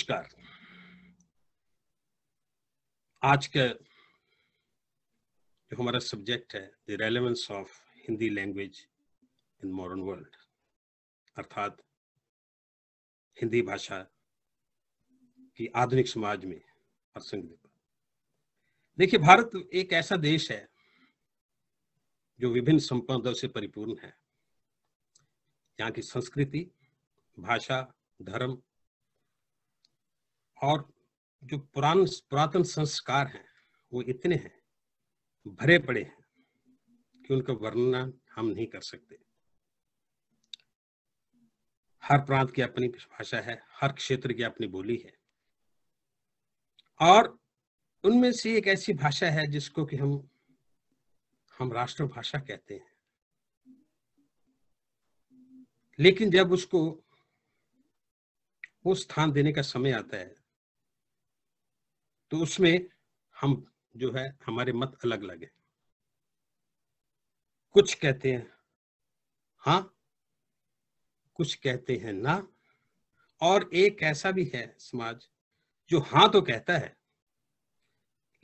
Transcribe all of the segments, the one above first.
नमस्कार। आज का जो हमारा सब्जेक्ट है the relevance of Hindi language in modern world, अर्थात हिंदी भाषा की आधुनिक समाज में प्रासंगिकता। देखिए, भारत एक ऐसा देश है जो विभिन्न संपदाओं से परिपूर्ण है। यहाँ की संस्कृति, भाषा, धर्म और जो पुरातन संस्कार हैं वो इतने हैं, भरे पड़े हैं कि उनका वर्णन हम नहीं कर सकते। हर प्रांत की अपनी भाषा है, हर क्षेत्र की अपनी बोली है, और उनमें से एक ऐसी भाषा है जिसको कि हम राष्ट्रभाषा कहते हैं। लेकिन जब उसको वो स्थान देने का समय आता है तो उसमें हम जो है हमारे मत अलग अलग है। कुछ कहते हैं हाँ, कुछ कहते हैं ना, और एक ऐसा भी है समाज जो हाँ तो कहता है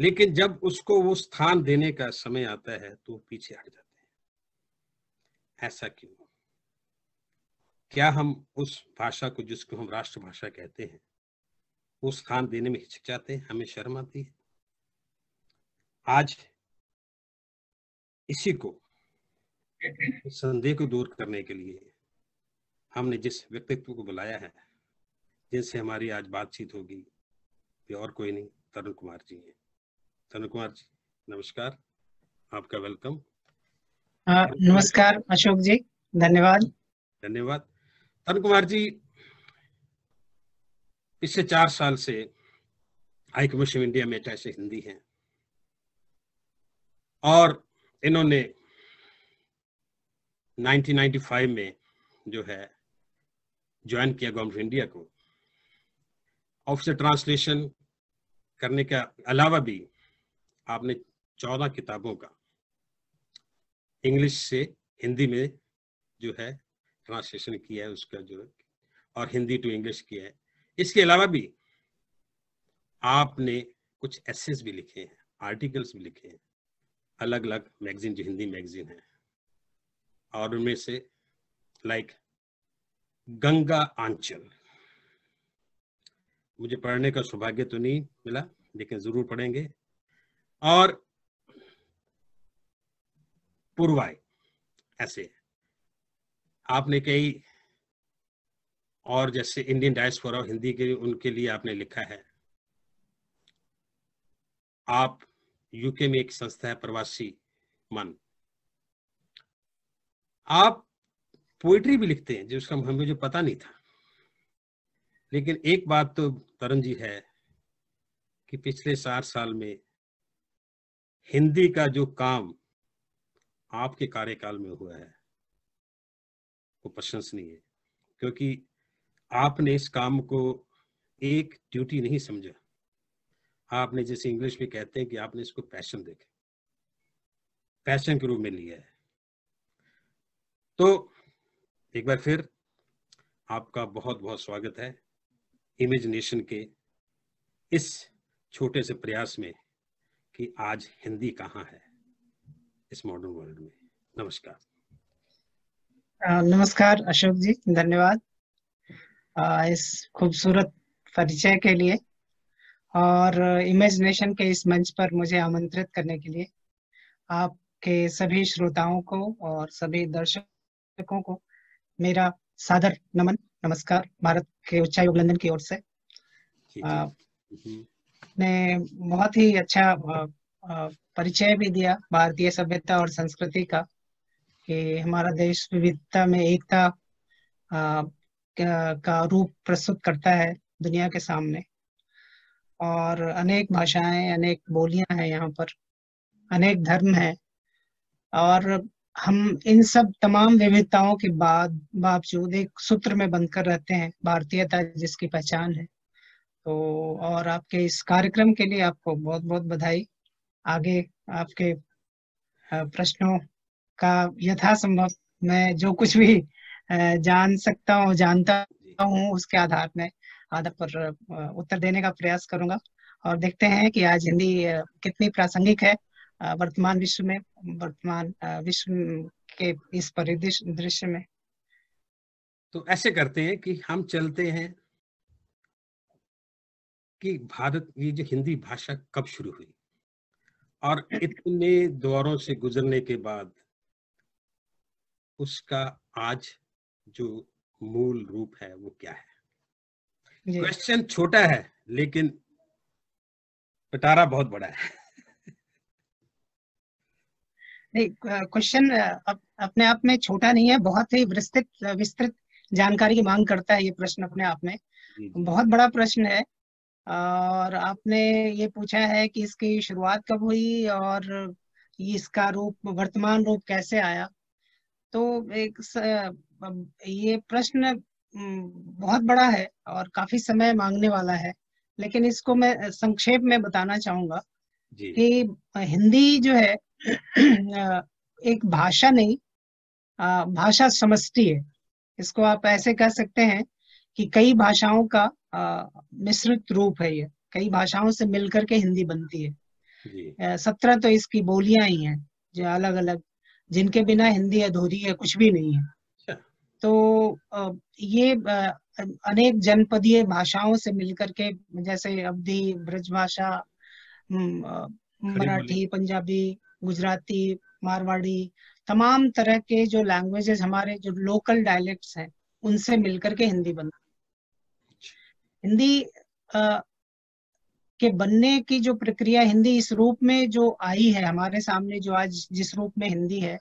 लेकिन जब उसको वो स्थान देने का समय आता है तो पीछे हट जाते हैं। ऐसा क्यों? क्या हम उस भाषा को जिसको हम राष्ट्रभाषा कहते हैं वो स्थान देने में हिचकिचाते हैं, हमें शर्म आती है? आज इसी को, संदेह को दूर करने के लिए हमने जिस व्यक्तित्व को बुलाया है, जिनसे हमारी आज बातचीत होगी, ये और कोई नहीं, तरुण कुमार जी हैं। तरुण कुमार जी, नमस्कार, आपका वेलकम। नमस्कार अशोक जी, धन्यवाद। धन्यवाद। तरुण कुमार जी पिछले 4 साल से हाई कमीशन इंडिया में ऐसे हिंदी हैं और इन्होंने 1995 में जो है ज्वाइन किया गवर्नमेंट ऑफ इंडिया को। ऑफिशियल ट्रांसलेशन करने के अलावा भी आपने 14 किताबों का इंग्लिश से हिंदी में जो है ट्रांसलेशन किया है उसका जो है, और हिंदी टू इंग्लिश किया है। इसके अलावा भी आपने कुछ एसेस भी लिखे हैं, आर्टिकल्स भी लिखे हैं, अलग अलग मैगजीन जो हिंदी मैगजीन है, और उनमें से लाइक गंगा आंचल, मुझे पढ़ने का सौभाग्य तो नहीं मिला लेकिन जरूर पढ़ेंगे, और पूर्वाई, ऐसे आपने कई और जैसे इंडियन डायस्पोरा हिंदी के उनके लिए आपने लिखा है। आप यूके में एक संस्था है प्रवासी मन, आप पोइट्री भी लिखते हैं जिसका हमें जो पता नहीं था। लेकिन एक बात तो तरुण जी है कि पिछले 4 साल में हिंदी का जो काम आपके कार्यकाल में हुआ है वो प्रशंसनीय है, क्योंकि आपने इस काम को एक ड्यूटी नहीं समझा, आपने जैसे इंग्लिश में कहते हैं कि आपने इसको पैशन देखे, पैशन के रूप में लिया है। तो एक बार फिर आपका बहुत बहुत स्वागत है इमेजिनेशन के इस छोटे से प्रयास में कि आज हिंदी कहाँ है इस मॉडर्न वर्ल्ड में। नमस्कार। नमस्कार अशोक जी, धन्यवाद इस खूबसूरत परिचय के लिए और इमेजिनेशन के इस मंच पर मुझे आमंत्रित करने के लिए। आपके सभी श्रोताओं को और सभी दर्शकों को मेरा सादर नमन, नमस्कार भारत के उच्चायोग लंदन की ओर से। ने बहुत ही अच्छा परिचय भी दिया भारतीय सभ्यता और संस्कृति का, कि हमारा देश विविधता में एकता का रूप प्रस्तुत करता है दुनिया के सामने, और अनेक भाषाएं, अनेक बोलियां हैं यहाँ पर, अनेक धर्म हैं, और हम इन सब तमाम विविधताओं के बावजूद एक सूत्र में बंधकर रहते हैं, भारतीयता जिसकी पहचान है। तो और आपके इस कार्यक्रम के लिए आपको बहुत बहुत बधाई। आगे आपके प्रश्नों का यथासंभव मैं जो कुछ भी जान सकता हूँ, जानता हूँ, उसके आधार में आधार पर उत्तर देने का प्रयास करूंगा, और देखते हैं कि आज हिंदी कितनी प्रासंगिक है वर्तमान विश्व में, वर्तमान विश्व के इस परिदृश्य में। तो ऐसे करते हैं कि हम चलते हैं कि भारत, ये जो हिंदी भाषा कब शुरू हुई और इतने दौरों से गुजरने के बाद उसका आज जो मूल रूप है वो क्या है। जी क्वेश्चन छोटा है लेकिन पिटारा बहुत बड़ा है। नहीं, क्वेश्चन अपने आप में छोटा नहीं है, बहुत ही विस्तृत विस्तृत जानकारी की मांग करता है ये प्रश्न अपने आप में। जी जी बहुत बड़ा प्रश्न है। और आपने ये पूछा है कि इसकी शुरुआत कब हुई और इसका रूप, वर्तमान रूप कैसे आया। तो ये प्रश्न बहुत बड़ा है और काफी समय मांगने वाला है, लेकिन इसको मैं संक्षेप में बताना चाहूंगा जी कि हिंदी जो है एक भाषा नहीं, भाषा समष्टि है। इसको आप ऐसे कह सकते हैं कि कई भाषाओं का मिश्रित रूप है। ये कई भाषाओं से मिलकर के हिंदी बनती है। जी 17 तो इसकी बोलियां ही हैं जो अलग अलग, जिनके बिना हिंदी अधूरी है, कुछ भी नहीं है। अच्छा तो ये अनेक जनपदीय भाषाओं से मिलकर के, जैसे अवधी, ब्रजभाषा, खड़ी बोली। मराठी, पंजाबी, गुजराती, मारवाड़ी, तमाम तरह के जो लैंग्वेजेस, हमारे जो लोकल डायलेक्ट्स हैं, उनसे मिलकर के हिंदी बनती है। हिंदी अ, के बनने की जो प्रक्रिया, हिंदी इस रूप में जो आई है हमारे सामने, जो आज जिस रूप में हिंदी है,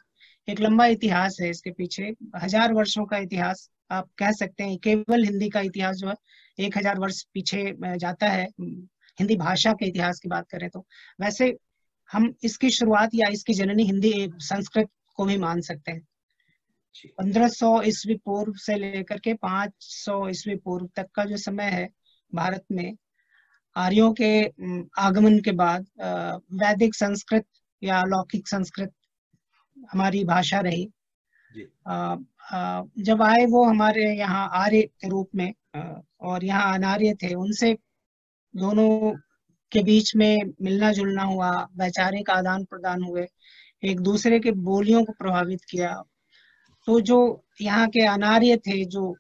एक लंबा इतिहास है इसके पीछे। 1000 वर्षों का इतिहास आप कह सकते हैं। केवल हिंदी का इतिहास जो है 1000 वर्ष पीछे जाता है, हिंदी भाषा के इतिहास की बात करें तो। वैसे हम इसकी शुरुआत या इसकी जननी हिंदी संस्कृत को भी मान सकते हैं। जी 1500 ईस्वी पूर्व से लेकर के 500 ईस्वी पूर्व तक का जो समय है, भारत में आर्यों के आगमन के बाद वैदिक संस्कृत या लौकिक संस्कृत हमारी भाषा रही। जी जब आए वो हमारे यहाँ आर्य के रूप में, और यहाँ अनार्य थे, उनसे दोनों के बीच में मिलना जुलना हुआ, वैचारिक आदान प्रदान हुए, एक दूसरे के बोलियों को प्रभावित किया। तो जो यहाँ के अनार्य थे, जो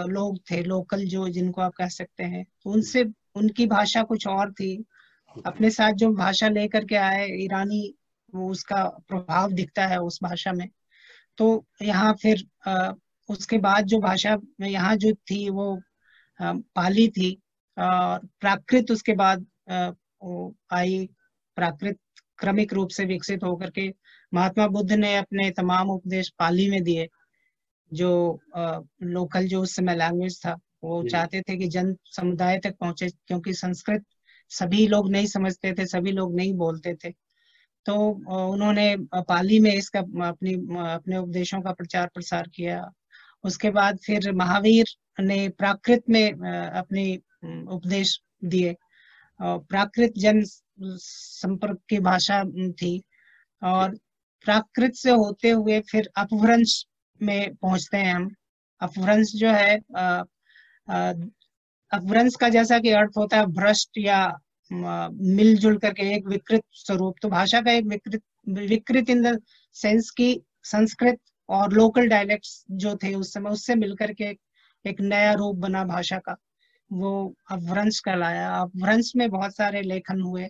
लोग थे लोकल, जो जिनको आप कह सकते हैं, तो उनसे उनकी भाषा कुछ और थी। अपने साथ जो भाषा लेकर के आए ईरानी, वो उसका प्रभाव दिखता है उस भाषा में। तो यहाँ फिर उसके बाद जो भाषा यहाँ जो थी वो पाली थी। और प्राकृत उसके बाद वो आई। प्राकृत क्रमिक रूप से विकसित होकर के महात्मा बुद्ध ने अपने तमाम उपदेश पाली में दिए। जो लोकल जो उस समय लैंग्वेज था, वो जी चाहते थे कि जन समुदाय तक पहुंचे, क्योंकि संस्कृत सभी लोग नहीं समझते थे, सभी लोग नहीं बोलते थे। तो उन्होंने पाली में इसका अपने उपदेशों का प्रचार प्रसार किया। उसके बाद फिर महावीर ने प्राकृत में अपने उपदेश दिए। प्राकृत जन संपर्क की भाषा थी। जी और प्राकृत से होते हुए फिर अपभ्रंश में पहुंचते हैं हम। अपभ्रंश जो है, अपभ्रंश का जैसा कि अर्थ होता है भ्रष्ट या मिलजुल करके एक विकृत स्वरूप, तो भाषा का एक विकृत, विकृत इन द सेंस की संस्कृत और लोकल डायलेक्ट्स जो थे उस समय, उससे मिलकर के एक नया रूप बना भाषा का, वो अपभ्रंश कहलाया। अपभ्रंश में बहुत सारे लेखन हुए,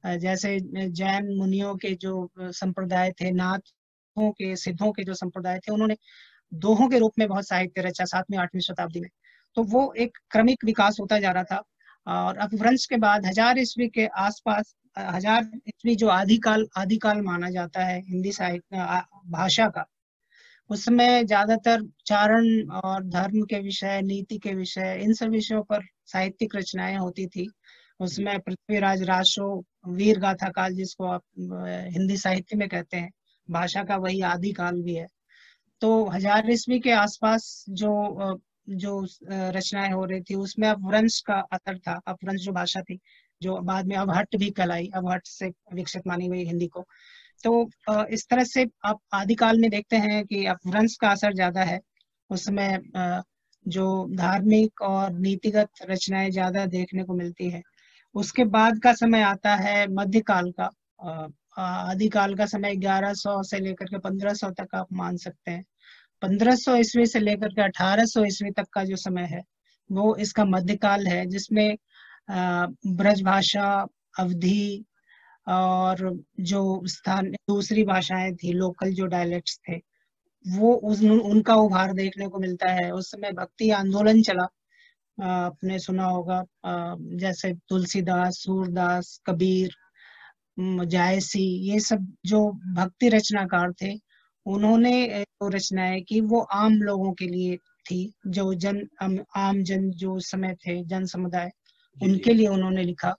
जैसे जैन मुनियों के जो संप्रदाय थे, नाथों के, सिद्धों के जो संप्रदाय थे, उन्होंने दोहों के रूप में बहुत साहित्य रचा 7वीं 8वीं शताब्दी में। तो वो एक क्रमिक विकास होता जा रहा था। और अपभ्रंश के बाद 1000 ईस्वी के आसपास, 1000 ईस्वी जो आदिकाल माना जाता है हिंदी साहित्य भाषा का, उसमें ज्यादातर चारण और धर्म के विषय, नीति के विषय, इन सब विषयों पर साहित्यिक रचनाएं होती थी। जी उसमें पृथ्वीराज रासो, वीर गाथा काल जिसको आप हिंदी साहित्य में कहते हैं, भाषा का वही आदि काल भी है। तो 1000 ईस्वी के आसपास जो रचनाएं हो रही थी, उसमें अपभ्रंश का असर था। अपभ्रंश जो भाषा थी, जो बाद में अवहट्ट भी कहलाई, अवहट्ट से विकसित मानी गई हिंदी को। तो इस तरह से आप आदिकाल में देखते हैं कि अपभ्रंश का असर ज्यादा है। उसमें जो धार्मिक और नीतिगत रचनाएं ज्यादा देखने को मिलती है। उसके बाद का समय आता है मध्यकाल का। आदिकाल का समय 1100 से लेकर के 1500 तक आप मान सकते हैं। 1500 ईस्वी से लेकर के 1800 ईस्वी तक का जो समय है वो इसका मध्यकाल है, जिसमें ब्रज भाषा, अवधी और जो स्थान दूसरी भाषाएं थी, लोकल जो डायलेक्ट्स थे, वो उनका उभार देखने को मिलता है। उस समय भक्ति आंदोलन चला। आपने सुना होगा, जैसे तुलसीदास, सूरदास, कबीर, जायसी, ये सब जो भक्ति रचनाकार थे, उन्होंने जो रचनाएं की वो आम लोगों के लिए थी, जो आम जन जो उस समय थे, जन समुदाय, उनके लिए उन्होंने लिखा।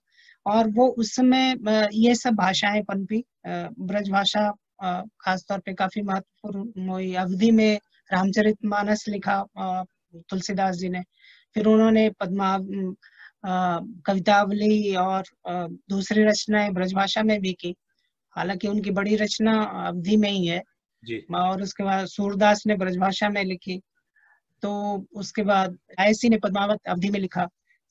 और वो उस समय ये सब भाषाएं पनपी। ब्रज भाषा खासतौर पे काफी महत्वपूर्ण हुई। अवधि में रामचरितमानस लिखा तुलसीदास जी ने। फिर उन्होंने कवितावली और दूसरी रचनाएं ब्रजभाषा में भी की। हालांकि उनकी बड़ी रचना अवधि में ही है जी। और उसके बाद सूरदास ने ब्रजभाषा में लिखी, तो उसके बाद आयसी ने पद्मावत अवधि में लिखा।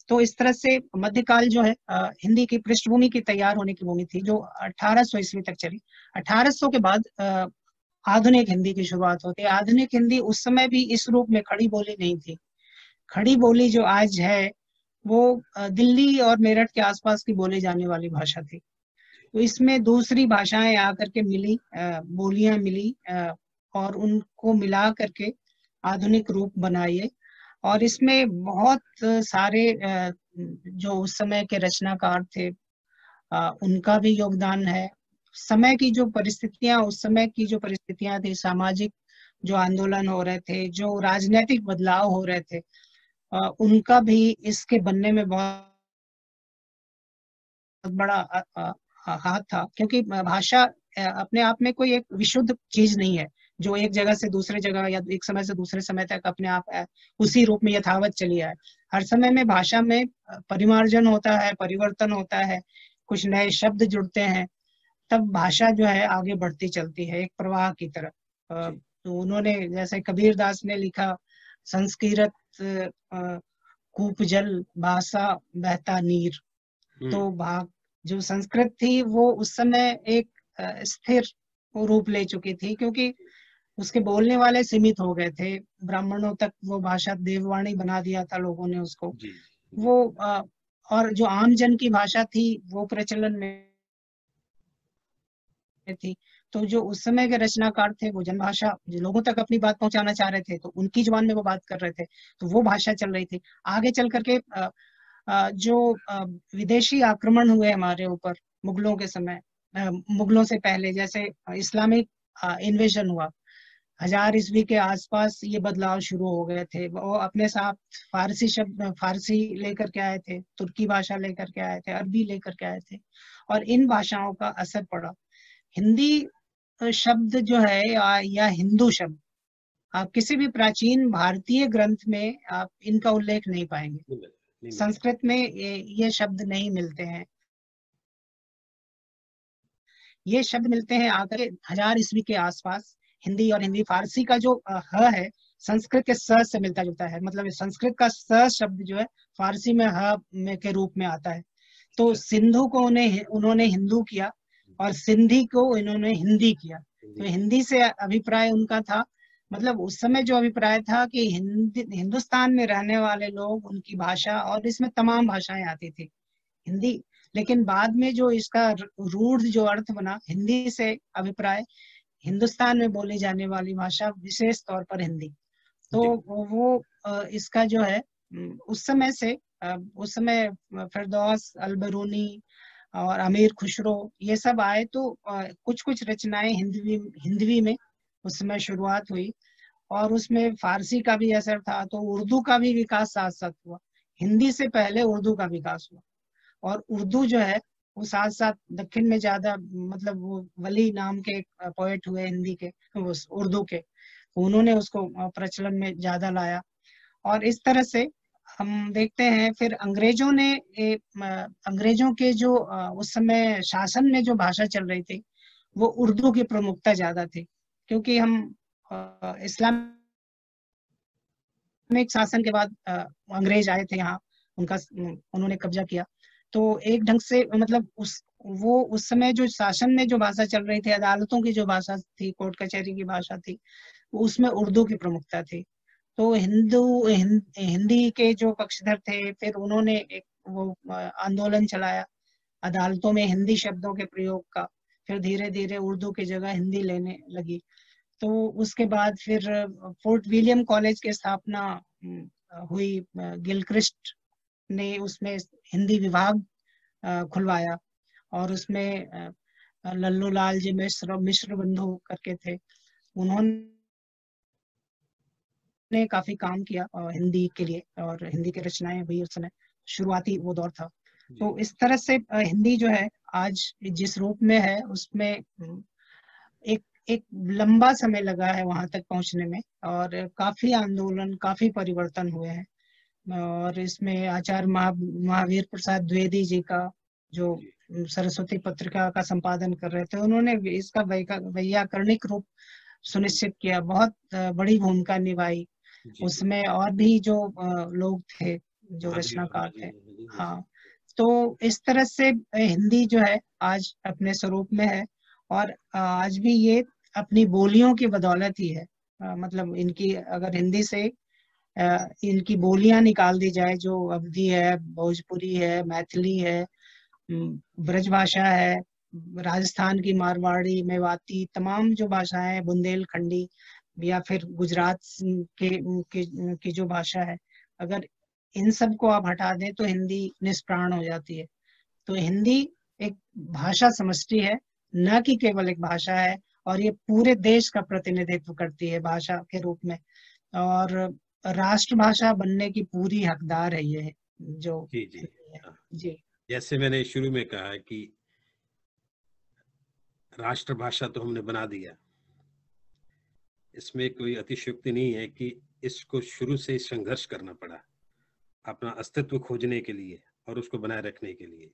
तो इस तरह से मध्यकाल जो है हिंदी की पृष्ठभूमि की तैयार होने की भूमि थी, जो 1800 ईस्वी तक चली। 1800 के बाद आधुनिक हिंदी की शुरुआत होती है। आधुनिक हिंदी उस समय भी इस रूप में खड़ी बोली नहीं थी। खड़ी बोली जो आज है वो दिल्ली और मेरठ के आसपास की बोली जाने वाली भाषा थी। तो इसमें दूसरी भाषाएं आकर के मिली, बोलियां मिली, और उनको मिला करके आधुनिक रूप बनाइए। और इसमें बहुत सारे जो उस समय के रचनाकार थे उनका भी योगदान है। समय की जो परिस्थितियां, उस समय की जो परिस्थितियां थी, सामाजिक जो आंदोलन हो रहे थे, जो राजनीतिक बदलाव हो रहे थे, उनका भी इसके बनने में बहुत बड़ा हाथ था। क्योंकि भाषा अपने आप में कोई एक विशुद्ध चीज नहीं है जो एक जगह से दूसरे जगह या एक समय से दूसरे समय तक अपने आप उसी रूप में यथावत चली आए। हर समय में भाषा में परिमार्जन होता है, परिवर्तन होता है, कुछ नए शब्द जुड़ते हैं, तब भाषा जो है आगे बढ़ती चलती है एक प्रवाह की तरफ। तो उन्होंने, जैसे कबीर दास ने लिखा, संस्कृत कूप जल भाषा बहता नीर। तो भाग जो संस्कृत थी वो उस समय एक स्थिर रूप ले चुकी थी, क्योंकि उसके बोलने वाले सीमित हो गए थे। ब्राह्मणों तक वो भाषा देववाणी बना दिया था लोगों ने उसको। वो और जो आम जन की भाषा थी वो प्रचलन में थी। तो जो उस समय के रचनाकार थे वो जनभाषा, जो लोगों तक अपनी बात पहुंचाना चाह रहे थे, तो उनकी जुबान में वो बात कर रहे थे, तो वो भाषा चल रही थी। आगे चल करके जो विदेशी आक्रमण हुए हमारे ऊपर मुगलों के समय, मुगलों से पहले, जैसे इस्लामिक इन्वेजन हुआ 1000 ईस्वी के आसपास, ये बदलाव शुरू हो गए थे। वो अपने साथ फारसी शब्द, फारसी लेकर के आए थे, तुर्की भाषा लेकर के आए थे, अरबी लेकर के आए थे, और इन भाषाओं का असर पड़ा। हिंदी शब्द जो है या हिंदू शब्द, आप किसी भी प्राचीन भारतीय ग्रंथ में आप इनका उल्लेख नहीं पाएंगे। संस्कृत में ये शब्द नहीं मिलते हैं। ये शब्द मिलते हैं आकर 1000 ईस्वी के आसपास। हिंदी और हिंदी फारसी का जो ह है, संस्कृत के स से मिलता जुलता है। मतलब संस्कृत का स शब्द जो है फारसी में ह में के रूप में आता है। तो सिंधु को उन्होंने हिंदू किया और सिंधी को इन्होंने हिंदी किया। तो हिंदी से अभिप्राय उनका था, मतलब उस समय जो अभिप्राय था कि हिंदुस्तान में रहने वाले लोग, उनकी भाषा, और इसमें तमाम भाषाएं आती थी हिंदी। लेकिन बाद में जो इसका रूढ़ जो अर्थ बना, हिंदी से अभिप्राय हिंदुस्तान में बोली जाने वाली भाषा, विशेष तौर पर हिंदी। तो वो इसका जो है उस समय फिरदौस, अलबरूनी और अमीर खुसरो, ये सब आए, तो कुछ कुछ रचनाएं हिंदवी में उस समय शुरुआत हुई। और उसमें फारसी का भी असर था, तो उर्दू का भी विकास साथ साथ हुआ। हिंदी से पहले उर्दू का विकास हुआ, और उर्दू जो है वो साथ साथ दक्षिण में ज्यादा, मतलब वो वली नाम के पोएट हुए हिंदी के, वो उर्दू के, उन्होंने उसको प्रचलन में ज्यादा लाया। और इस तरह से हम देखते हैं, फिर अंग्रेजों के जो उस समय शासन में जो भाषा चल रही थी, वो उर्दू की प्रमुखता ज्यादा थी। क्योंकि हम इस्लामिक इस्लामिक शासन के बाद अंग्रेज आए थे यहाँ, उन्होंने कब्जा किया। तो एक ढंग से मतलब उस समय जो शासन में जो भाषा चल रही थी, अदालतों की जो भाषा थी, कोर्ट कचहरी की भाषा थी, उसमें उर्दू की प्रमुखता थी। तो हिंदी के जो पक्षधर थे, फिर उन्होंने एक वो आंदोलन चलाया अदालतों में हिंदी शब्दों के प्रयोग का। फिर धीरे धीरे उर्दू की जगह हिंदी लेने लगी। तो उसके बाद फिर फोर्ट विलियम कॉलेज की स्थापना हुई। गिलक्रिस्ट ने उसमें हिंदी विभाग खुलवाया, और उसमें लल्लू लाल जी मिश्र बंधु करके थे, उन्होंने काफी काम किया हिंदी के लिए, और हिंदी की रचनाएं हुई उस समय, शुरुआती वो दौर था। तो इस तरह से हिंदी जो है आज जिस रूप में है, उसमें एक लंबा समय लगा है वहां तक पहुंचने में, और काफी आंदोलन, काफी परिवर्तन हुए हैं। और इसमें आचार्य महावीर प्रसाद द्विवेदी जी का, जो सरस्वती पत्रिका का संपादन कर रहे थे, उन्होंने इसका वैयाकरणिक रूप सुनिश्चित किया, बहुत बड़ी भूमिका निभाई। उसमें और भी जो लोग थे, जो रचनाकार थे। हाँ, तो इस तरह से हिंदी जो है आज अपने स्वरूप में है, और आज भी ये अपनी बोलियों की बदौलत ही है। मतलब इनकी अगर हिंदी से इनकी बोलियां निकाल दी जाए, जो अवधी है, भोजपुरी है, मैथिली है, ब्रजभाषा है, राजस्थान की मारवाड़ी, मेवाती, तमाम जो भाषाएं हैं, बुंदेलखंडी, या फिर गुजरात की जो भाषा है, अगर इन सब को आप हटा दें तो हिंदी निष्प्राण हो जाती है। तो हिंदी एक भाषा समष्टि है, न कि केवल एक भाषा है, और ये पूरे देश का प्रतिनिधित्व करती है भाषा के रूप में, और राष्ट्रभाषा बनने की पूरी हकदार है ये जो जी जी। जैसे मैंने शुरू में कहा कि राष्ट्रभाषा तो हमने बना दिया, इसमें कोई अतिशयोक्ति नहीं है कि इसको शुरू से संघर्ष करना पड़ा अपना अस्तित्व खोजने के लिए और उसको बनाए रखने के लिए।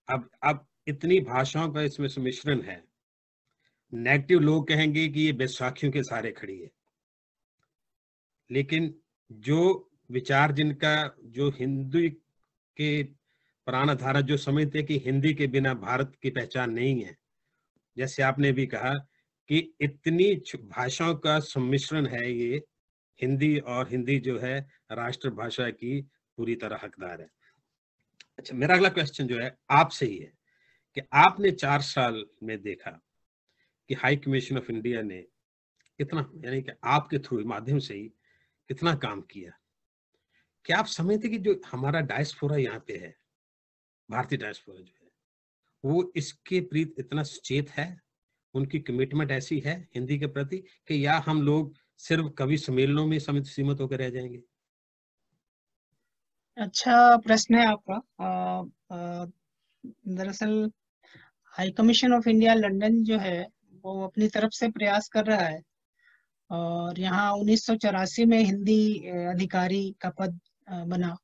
अब इतनी भाषाओं का इसमें सम्मिश्रण है, नेगेटिव लोग कहेंगे कि ये बैसाखियों के सहारे खड़ी है, लेकिन जो विचार जिनका, जो हिंदी के प्राणधारा जो समझते हैं कि हिंदी के बिना भारत की पहचान नहीं है, जैसे आपने भी कहा कि इतनी भाषाओं का सम्मिश्रण है ये हिंदी, और हिंदी जो है राष्ट्रभाषा की पूरी तरह हकदार है। अच्छा, मेरा अगला क्वेश्चन जो है आपसे ही है कि आपने 4 साल में देखा कि हाई कमीशन ऑफ इंडिया ने कितना, यानी कि आपके थ्रू माध्यम से ही कितना काम किया। क्या आप समझते कि जो हमारा डायस्पोरा यहाँ पे है, भारतीय डायस्पोरा जो है, वो इसके प्रति इतना सचेत है, उनकी कमिटमेंट ऐसी है हिंदी के प्रति, कि या हम लोग सिर्फ कवि सम्मेलनों में सीमित होकर रह जाएंगे? अच्छा प्रश्न है आपका। दरअसल high commission of India London जो है, वो अपनी तरफ से प्रयास कर रहा है, और यहाँ 1984 में हिंदी अधिकारी का पद बना,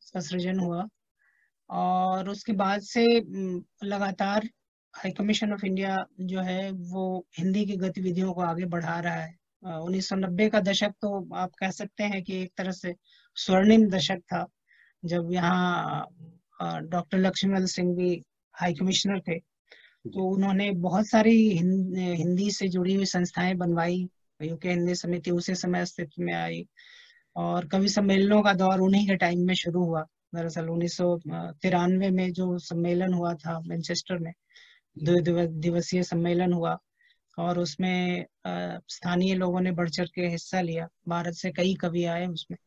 उसका सृजन हुआ, और उसके बाद से लगातार हाई कमीशन ऑफ इंडिया जो है वो हिंदी की गतिविधियों को आगे बढ़ा रहा है। 1990 का दशक तो आप कह सकते हैं कि एक तरह से स्वर्णिम दशक था, जब यहाँ डॉक्टर लक्ष्मण सिंह भी हाई कमिश्नर थे। तो उन्होंने बहुत सारी हिंदी से जुड़ी हुई संस्थाएं बनवाई। यूके हिंदी समिति उसी समय अस्तित्व में आई, और कवि सम्मेलनों का दौर उन्हीं के टाइम में शुरू हुआ। दरअसल 1993 में जो सम्मेलन हुआ था मैनचेस्टर में, 2 दिवसीय सम्मेलन हुआ, और उसमें स्थानीय लोगों ने बढ़ चढ़ के हिस्सा लिया, भारत से कई कवि आए उसमें।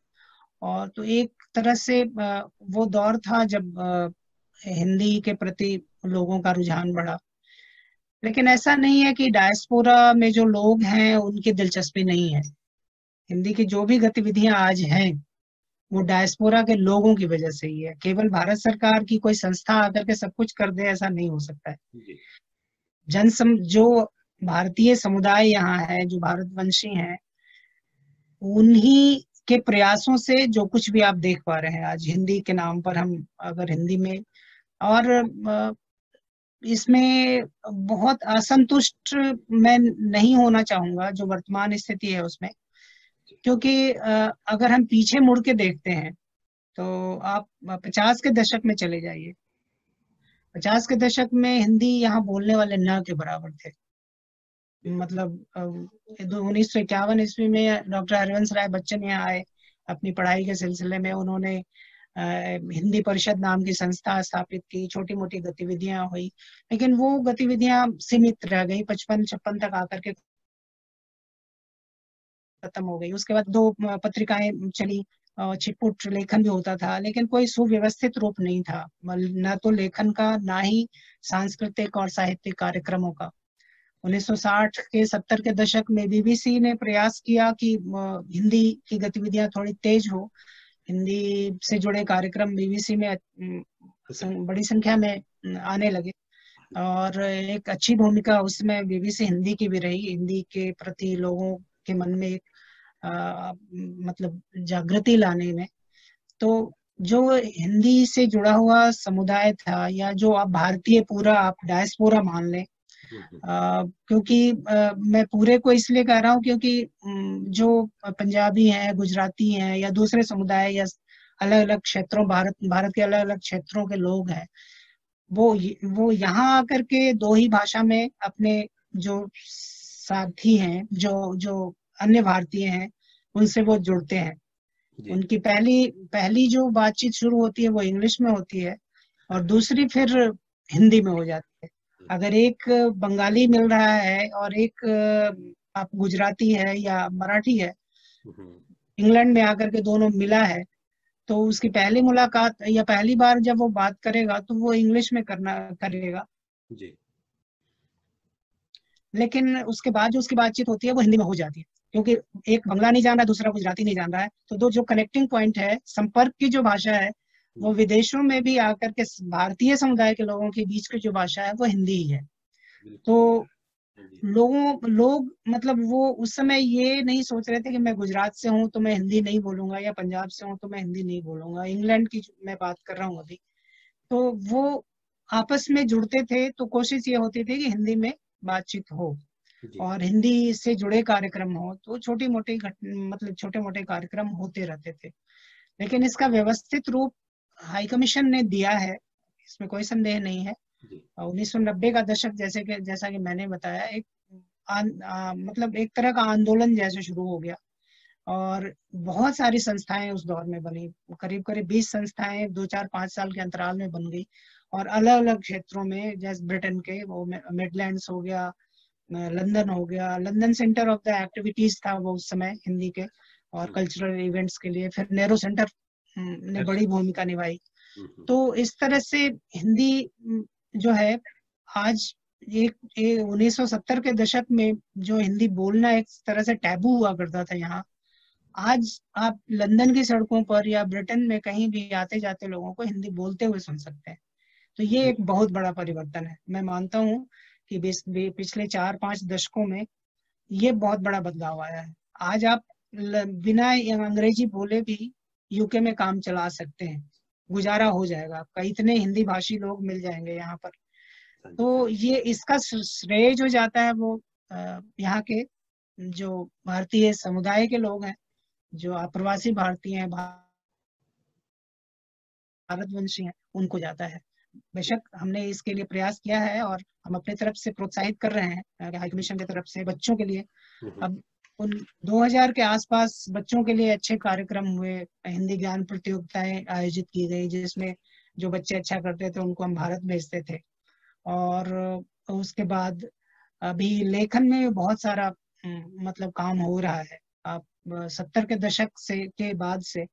और तो एक तरह से वो दौर था जब हिंदी के प्रति लोगों का रुझान बढ़ा। लेकिन ऐसा नहीं है कि डायस्पोरा में जो लोग हैं उनकी दिलचस्पी नहीं है। हिंदी की जो भी गतिविधियां आज हैं वो डायस्पोरा के लोगों की वजह से ही है। केवल भारत सरकार की कोई संस्था आकर के सब कुछ कर दे, ऐसा नहीं हो सकता है। जो भारतीय समुदाय यहाँ है, जो भारतवंशी हैं, उन्हीं के प्रयासों से जो कुछ भी आप देख पा रहे हैं आज हिंदी के नाम पर, हम अगर हिंदी में, और इसमें बहुत असंतुष्ट मैं नहीं होना चाहूंगा जो वर्तमान स्थिति है उसमें, क्योंकि अगर हम पीछे मुड़ के देखते हैं तो आप 50 के दशक में चले जाइए। 50 के दशक में हिंदी यहाँ बोलने वाले न के बराबर थे। मतलब 1951 ईस्वी में डॉक्टर हरिवंश राय बच्चन यहाँ आए अपनी पढ़ाई के सिलसिले में। उन्होंने हिंदी परिषद नाम की संस्था स्थापित की, छोटी मोटी गतिविधियां हुई, लेकिन वो गतिविधियां सीमित रह गई, 55-56 तक आकर के खत्म हो गई। उसके बाद 2 पत्रिकाएं चली, छिटपुट लेखन भी होता था, लेकिन कोई सुव्यवस्थित रूप नहीं था, न तो लेखन का, ना ही सांस्कृतिक और साहित्यिक कार्यक्रमों का। 1960 के 70 के दशक में बीबीसी ने प्रयास किया कि हिंदी की गतिविधियां थोड़ी तेज हो, हिंदी से जुड़े कार्यक्रम बीबीसी में बड़ी संख्या में आने लगे, और एक अच्छी भूमिका उसमें बीबीसी हिंदी की भी रही। हिंदी के प्रति लोगों के मन में एक मतलब जागृति लाने में। तो जो हिंदी से जुड़ा हुआ समुदाय था, या जो आप भारतीय, पूरा आप डायस्पोरा मान लें, क्योंकि मैं पूरे को इसलिए कह रहा हूँ क्योंकि जो पंजाबी हैं, गुजराती हैं, या दूसरे समुदाय या अलग अलग क्षेत्रों, भारत के अलग अलग क्षेत्रों के लोग हैं, वो यहाँ आकर के 2 ही भाषा में अपने जो साथी हैं, जो अन्य भारतीय हैं, उनसे वो जुड़ते हैं। उनकी पहली जो बातचीत शुरू होती है वो इंग्लिश में होती है, और दूसरी फिर हिंदी में हो जाती है। अगर एक बंगाली मिल रहा है और एक आप गुजराती है या मराठी है, इंग्लैंड में आकर के दोनों मिला है, तो उसकी पहली मुलाकात या पहली बार जब वो बात करेगा तो वो इंग्लिश में करेगा जी। लेकिन उसके बाद जो उसकी बातचीत होती है वो हिंदी में हो जाती है, क्योंकि एक बंगला नहीं जान रहा है, दूसरा गुजराती नहीं जान रहा है, तो दो जो कनेक्टिंग पॉइंट है, संपर्क की जो भाषा है, वो विदेशों में भी आकर के भारतीय समुदाय के लोगों के बीच की जो भाषा है वो हिंदी ही है। तो लोग मतलब वो उस समय ये नहीं सोच रहे थे कि मैं गुजरात से हूँ तो मैं हिंदी नहीं बोलूंगा, या पंजाब से हूँ तो मैं हिंदी नहीं बोलूंगा। इंग्लैंड की मैं बात कर रहा हूँ अभी। तो वो आपस में जुड़ते थे, तो कोशिश ये होती थी कि हिंदी में बातचीत हो और हिंदी से जुड़े कार्यक्रम हो। तो छोटे मोटे कार्यक्रम होते रहते थे, लेकिन इसका व्यवस्थित रूप हाई कमीशन ने दिया है, इसमें कोई संदेह नहीं है। 1990 का दशक जैसा कि मैंने बताया, एक मतलब एक तरह का आंदोलन जैसे शुरू हो गया, और बहुत सारी संस्थाएं उस दौर में बनी। करीब 20 संस्थाएं 2-4-5 साल के अंतराल में बन गई, और अलग अलग क्षेत्रों में, जैसे ब्रिटेन के वो मिडलैंड्स हो गया, लंदन हो गया। London centre of the activities था वो उस समय हिंदी के और कल्चरल इवेंट्स के लिए। फिर नेहरू सेंटर ने बड़ी भूमिका निभाई। तो इस तरह से हिंदी जो है आज 1970 के दशक में जो हिंदी बोलना एक तरह से टैबू हुआ करता था यहाँ, आज आप लंदन की सड़कों पर या ब्रिटेन में कहीं भी आते जाते लोगों को हिंदी बोलते हुए सुन सकते हैं। तो ये एक बहुत बड़ा परिवर्तन है। मैं मानता हूँ कि पिछले 4-5 दशकों में ये बहुत बड़ा बदलाव आया है। आज आप बिना अंग्रेजी बोले भी यूके में काम चला सकते हैं, गुजारा हो जाएगा आपका, इतने हिंदी भाषी लोग मिल जाएंगे यहाँ पर। तो ये इसका श्रेय जो जाता है वो यहाँ के जो भारतीय समुदाय के लोग हैं, जो अप्रवासी भारतीय हैं, भारतवंशी हैं, उनको जाता है। बेशक हमने इसके लिए प्रयास किया है और हम अपने तरफ से प्रोत्साहित कर रहे हैं हाई कमीशन की तरफ से बच्चों के लिए। अब उन 2000 के आसपास बच्चों के लिए अच्छे कार्यक्रम हुए, हिंदी ज्ञान प्रतियोगिताएं आयोजित की गई, जिसमें जो बच्चे अच्छा करते थे उनको हम भारत भेजते थे। और उसके बाद अभी लेखन में बहुत सारा मतलब काम हो रहा है। आप 70 के दशक से के बाद से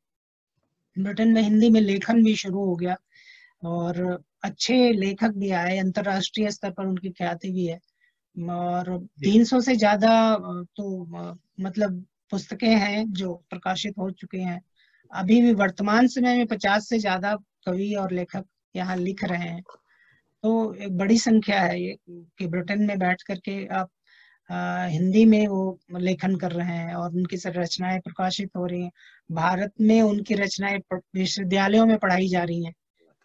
ब्रिटेन में हिंदी में लेखन भी शुरू हो गया, और अच्छे लेखक भी आए, अंतरराष्ट्रीय स्तर पर उनकी ख्याति भी है। और 300 से ज्यादा तो मतलब पुस्तकें हैं जो प्रकाशित हो चुके हैं। अभी भी वर्तमान समय में 50 से ज्यादा कवि और लेखक यहाँ लिख रहे हैं। तो एक बड़ी संख्या है ये कि ब्रिटेन में बैठ करके आप हिंदी में वो लेखन कर रहे हैं और उनकी रचनाएं प्रकाशित हो रही हैं। भारत में उनकी रचनाएं विश्वविद्यालयों में पढ़ाई जा रही हैं,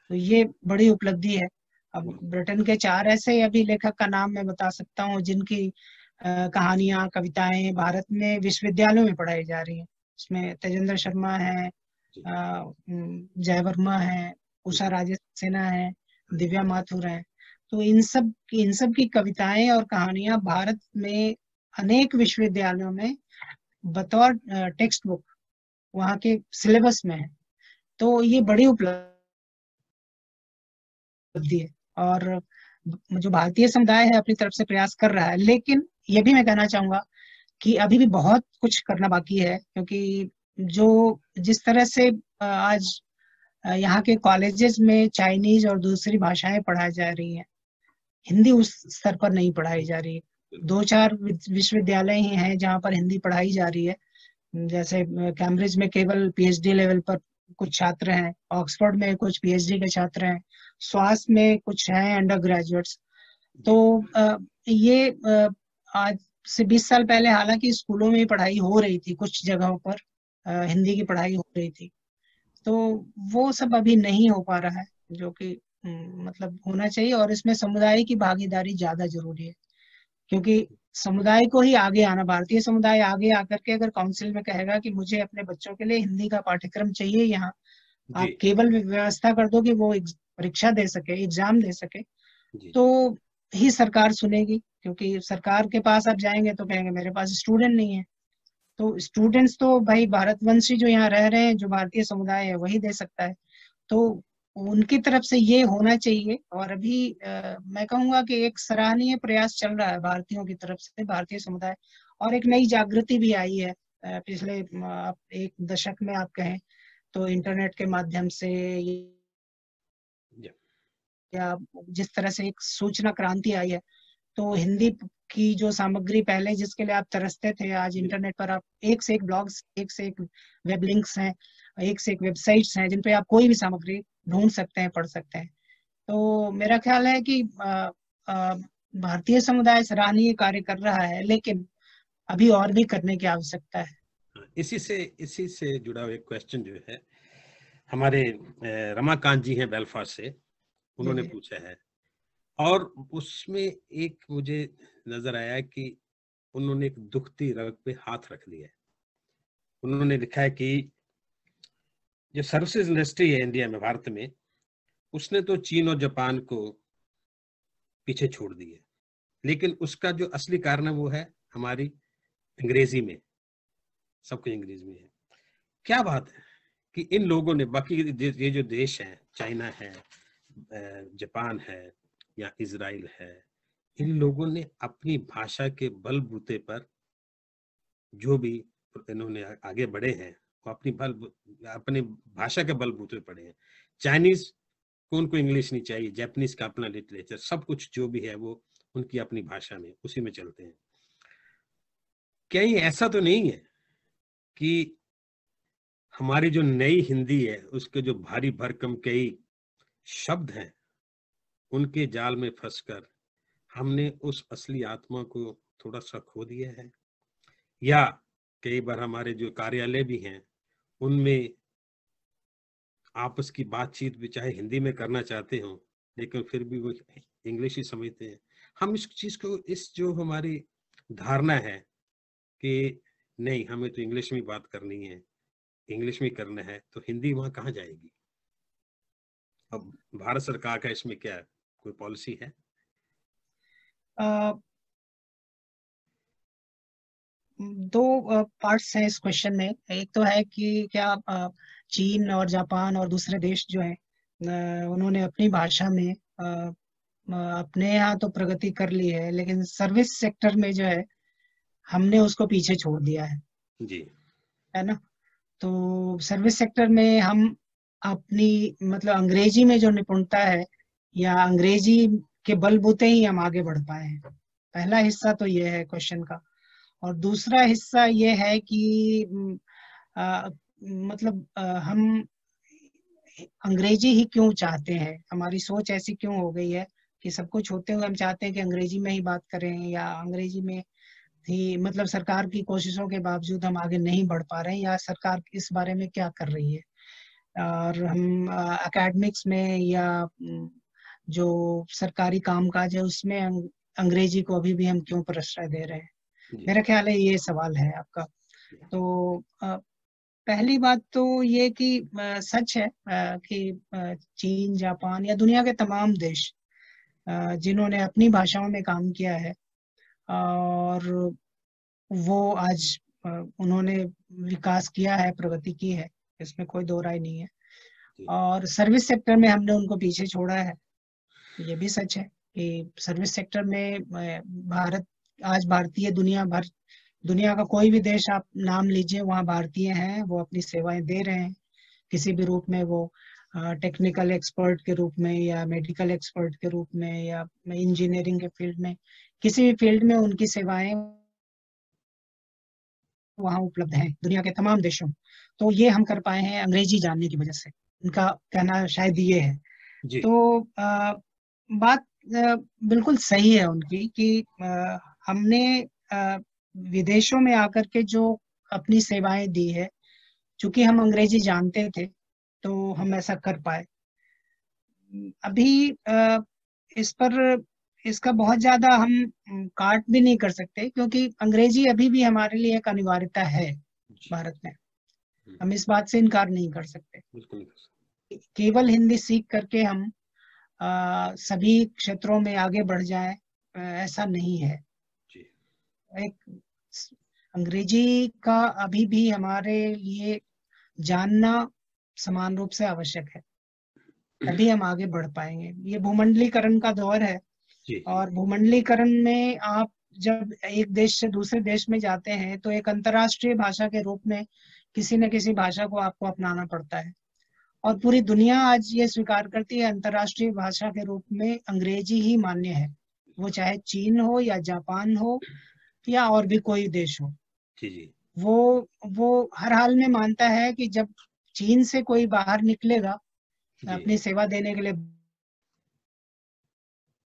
तो ये बड़ी उपलब्धि है। अब ब्रिटेन के 4 ऐसे अभी लेखक का नाम मैं बता सकता हूँ जिनकी कहानियां, कविताएं भारत में विश्वविद्यालयों में पढ़ाई जा रही हैं। उसमें तेजेंद्र शर्मा है, जय वर्मा है, उषा राजे सिन्हा है, दिव्या माथुर है। तो इन सब की कविताएं और कहानियां भारत में अनेक विश्वविद्यालयों में बतौर टेक्स्ट बुक वहाँ के सिलेबस में है। तो ये बड़ी उपलब्धि है और जो भारतीय समुदाय है अपनी तरफ से प्रयास कर रहा है। लेकिन ये भी मैं कहना चाहूंगा कि अभी भी बहुत कुछ करना बाकी है, क्योंकि जिस तरह से आज यहाँ के कॉलेजेस में चाइनीज और दूसरी भाषाएं पढ़ाई जा रही हैं, हिंदी उस स्तर पर नहीं पढ़ाई जा रही है। 2-4 विश्वविद्यालय ही हैं जहाँ पर हिंदी पढ़ाई जा रही है। जैसे कैम्ब्रिज में केवल पीएचडी लेवल पर कुछ छात्र हैं, ऑक्सफोर्ड में कुछ पीएचडी के छात्र हैं, स्वास्थ्य में कुछ हैं अंडर ग्रेजुएट्स। तो ये आज से 20 साल पहले हालांकि स्कूलों में पढ़ाई हो रही थी, कुछ जगहों पर हिंदी की पढ़ाई हो रही थी। तो वो सब अभी नहीं हो पा रहा है, जो कि मतलब होना चाहिए। और इसमें समुदाय की भागीदारी ज्यादा जरूरी है, क्योंकि समुदाय को ही आगे आना, भारतीय समुदाय आगे आकर के अगर काउंसिल में कहेगा कि मुझे अपने बच्चों के लिए हिंदी का पाठ्यक्रम चाहिए, यहाँ आप केवल व्यवस्था कर दो कि वो परीक्षा दे सके, एग्जाम दे सके, तो ही सरकार सुनेगी। क्योंकि सरकार के पास आप जाएंगे तो कहेंगे मेरे पास स्टूडेंट नहीं है। तो स्टूडेंट्स तो भाई भारतवंशी जो यहाँ रह रहे हैं, जो भारतीय समुदाय है, वही दे सकता है। तो उनकी तरफ से ये होना चाहिए। और अभी मैं कहूंगा कि एक सराहनीय प्रयास चल रहा है भारतीयों की तरफ से, भारतीय समुदाय, और एक नई जागृति भी आई है पिछले एक दशक में आप कहें तो, इंटरनेट के माध्यम से या जिस तरह से एक सूचना क्रांति आई है। तो हिंदी की जो सामग्री पहले जिसके लिए आप तरसते थे, आज इंटरनेट पर आप एक से एक ब्लॉग्स, एक से एक वेब लिंक्स हैं, एक से एक वेबसाइट्स हैं जिन पे आप कोई भी सामग्री ढूंढ सकते हैं, पढ़ सकते हैं। तो मेरा ख्याल है कि भारतीय समुदाय सराहनीय कार्य कर रहा है, लेकिन अभी और भी करने की आवश्यकता है। इसी से जुड़ा हुआ एक क्वेश्चन जो है, हमारे रमाकांत जी हैं बेलफास्ट से, उन्होंने पूछा है, और उसमें एक मुझे नजर आया कि उन्होंने एक दुखती रग पे हाथ रख दिया है। उन्होंने लिखा है कि जो सर्विसेज इंडस्ट्री है इंडिया में, भारत में, उसने तो चीन और जापान को पीछे छोड़ दी है, लेकिन उसका जो असली कारण है वो है हमारी अंग्रेजी में, सब कुछ अंग्रेजी में है। क्या बात है कि इन लोगों ने, बाकी ये जो देश हैं, चाइना है, जापान है या इजराइल है, इन लोगों ने अपनी भाषा के बलबूते पर जो भी इन्होंने आगे बढ़े हैं, वो अपनी भाषा के बलबूते पढ़े हैं। चाइनीज को उनको इंग्लिश नहीं चाहिए, जापानीज का अपना लिटरेचर, सब कुछ जो भी है वो उनकी अपनी भाषा में, उसी में चलते हैं। कहीं ऐसा तो नहीं है कि हमारी जो नई हिंदी है उसके जो भारी भरकम कई शब्द हैं, उनके जाल में फंसकर हमने उस असली आत्मा को थोड़ा सा खो दिया है? या कई बार हमारे जो कार्यालय भी हैं उनमें आपस की बातचीत भी चाहे हिंदी में करना चाहते हो, लेकिन फिर भी वो इंग्लिश ही समझते हैं। हम इस चीज को, इस जो हमारी धारणा है कि नहीं हमें तो इंग्लिश में बात करनी है, इंग्लिश में करना है, तो हिंदी वहां कहाँ जाएगी? अब भारत सरकार का इसमें क्या कोई पॉलिसी है? दो पार्ट्स हैं इस क्वेश्चन में। एक तो है कि क्या चीन और जापान और दूसरे देश जो हैं उन्होंने अपनी भाषा में अपने यहाँ तो प्रगति कर ली है, लेकिन सर्विस सेक्टर में जो है हमने उसको पीछे छोड़ दिया है जी, है ना। तो सर्विस सेक्टर में हम अपनी मतलब अंग्रेजी में जो निपुणता है या अंग्रेजी के बलबूते ही हम आगे बढ़ पाए हैं। पहला हिस्सा तो ये है क्वेश्चन का। और दूसरा हिस्सा ये है कि मतलब हम अंग्रेजी ही क्यों चाहते हैं, हमारी सोच ऐसी क्यों हो गई है कि सब कुछ होते हुए हम चाहते हैं कि अंग्रेजी में ही बात करें, या अंग्रेजी में ही मतलब सरकार की कोशिशों के बावजूद हम आगे नहीं बढ़ पा रहे हैं, या सरकार इस बारे में क्या कर रही है। और हम एकेडमिक्स में या जो सरकारी कामकाज है उसमें अंग्रेजी को अभी भी हम क्यों प्रश्रय दे रहे हैं। मेरा ख्याल है ये सवाल है आपका। तो पहली बात तो ये कि सच है कि चीन, जापान या दुनिया के तमाम देश जिन्होंने अपनी भाषाओं में काम किया है, और वो आज उन्होंने विकास किया है, प्रगति की है, इसमें कोई दो राय नहीं है। और सर्विस सेक्टर में हमने उनको पीछे छोड़ा है, ये भी सच है कि सर्विस सेक्टर में भारत आज भारतीय दुनिया का कोई भी देश आप नाम लीजिए, वहाँ भारतीय हैं, वो अपनी सेवाएं दे रहे हैं किसी भी रूप में, वो टेक्निकल एक्सपर्ट के रूप में या मेडिकल एक्सपर्ट के रूप में या इंजीनियरिंग के फील्ड में, किसी भी फील्ड में उनकी सेवाएं वहाँ उपलब्ध हैं दुनिया के तमाम देशों में। तो ये हम कर पाए हैं अंग्रेजी जानने की वजह से, उनका कहना शायद ये है जी। तो बात बिल्कुल सही है उनकी कि हमने विदेशों में आकर के जो अपनी सेवाएं दी है, चूंकि हम अंग्रेजी जानते थे तो हम ऐसा कर पाए। अभी इस पर इसका बहुत ज्यादा हम काट भी नहीं कर सकते, क्योंकि अंग्रेजी अभी भी हमारे लिए एक अनिवार्यता है भारत में, हम इस बात से इनकार नहीं कर सकते। बिल्कुल नहीं कर सकते। केवल हिंदी सीख करके हम सभी क्षेत्रों में आगे बढ़ जाएं, ऐसा नहीं है। जी। एक अंग्रेजी का अभी भी हमारे लिए जानना समान रूप से आवश्यक है, तभी हम आगे बढ़ पाएंगे। ये भूमंडलीकरण का दौर है, जी। और भूमंडलीकरण में आप जब एक देश से दूसरे देश में जाते हैं तो एक अंतर्राष्ट्रीय भाषा के रूप में किसी न किसी भाषा को आपको अपनाना पड़ता है, और पूरी दुनिया आज ये स्वीकार करती है अंतर्राष्ट्रीय भाषा के रूप में अंग्रेजी ही मान्य है, वो चाहे चीन हो या जापान हो या और भी कोई देश हो। जी। जी। वो हर हाल में मानता है कि जब चीन से कोई बाहर निकलेगा अपनी सेवा देने के लिए,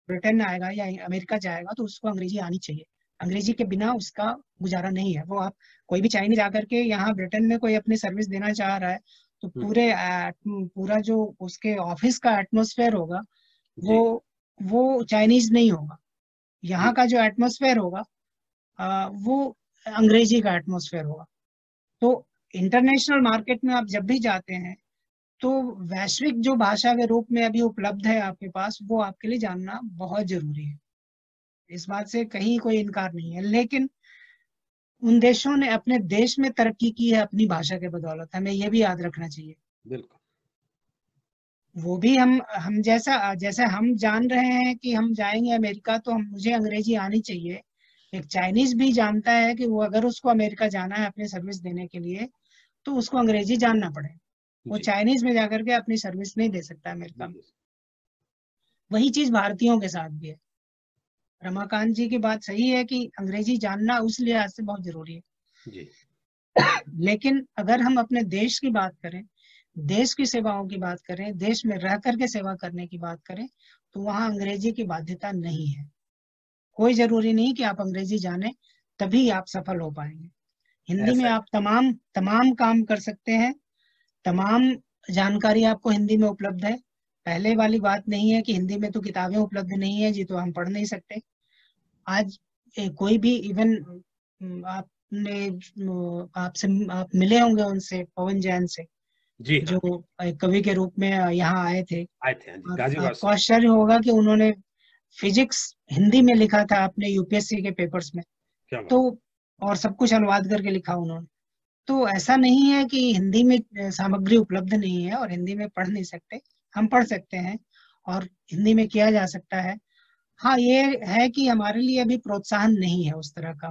ब्रिटेन आएगा या अमेरिका जाएगा, तो उसको अंग्रेजी आनी चाहिए। अंग्रेजी के बिना उसका गुजारा नहीं है। वो आप कोई भी चाइनीज आकर के यहाँ ब्रिटेन में कोई अपनी सर्विस देना चाह रहा है तो पूरा जो उसके ऑफिस का एटमॉस्फेयर होगा वो चाइनीज नहीं होगा। यहाँ का जो एटमॉस्फेयर होगा वो अंग्रेजी का एटमॉस्फेयर होगा। तो इंटरनेशनल मार्केट में आप जब भी जाते हैं तो वैश्विक जो भाषा के रूप में अभी उपलब्ध है आपके पास, वो आपके लिए जानना बहुत जरूरी है। इस बात से कहीं कोई इनकार नहीं है, लेकिन उन देशों ने अपने देश में तरक्की की है अपनी भाषा के बदौलत, हमें ये भी याद रखना चाहिए। बिल्कुल। वो भी हम जैसे हम जान रहे हैं कि हम जाएंगे अमेरिका तो मुझे अंग्रेजी आनी चाहिए, एक चाइनीज भी जानता है कि वो अगर उसको अमेरिका जाना है अपनी सर्विस देने के लिए तो उसको अंग्रेजी जानना पड़ेगा। वो चाइनीज में जाकर के अपनी सर्विस नहीं दे सकता अमेरिका में। वही चीज भारतीयों के साथ भी है। रमाकांत जी की बात सही है कि अंग्रेजी जानना उस लिहाज से बहुत जरूरी है जी। लेकिन अगर हम अपने देश की बात करें, देश की सेवाओं की बात करें, देश में रह करके सेवा करने की बात करें, तो वहाँ अंग्रेजी की बाध्यता नहीं है। कोई जरूरी नहीं कि आप अंग्रेजी जाने तभी आप सफल हो पाएंगे। हिंदी में आप तमाम काम कर सकते हैं, तमाम जानकारी आपको हिंदी में उपलब्ध है। पहले वाली बात नहीं है कि हिंदी में तो किताबें उपलब्ध नहीं है जी तो हम पढ़ नहीं सकते। आज कोई भी इवन आप मिले होंगे उनसे, पवन जैन से, जी हाँ, जो एक कवि के रूप में यहाँ आए थे। हाँ जी, गाजियाबाद आपको से। आश्चर्य होगा कि उन्होंने फिजिक्स हिंदी में लिखा था अपने यूपीएससी के पेपर्स में। क्या बात। तो और सब कुछ अनुवाद करके लिखा उन्होंने। तो ऐसा नहीं है कि हिंदी में सामग्री उपलब्ध नहीं है और हिंदी में पढ़ नहीं सकते, हम पढ़ सकते हैं और हिंदी में किया जा सकता है। हाँ, ये है कि हमारे लिए अभी प्रोत्साहन नहीं है उस तरह का,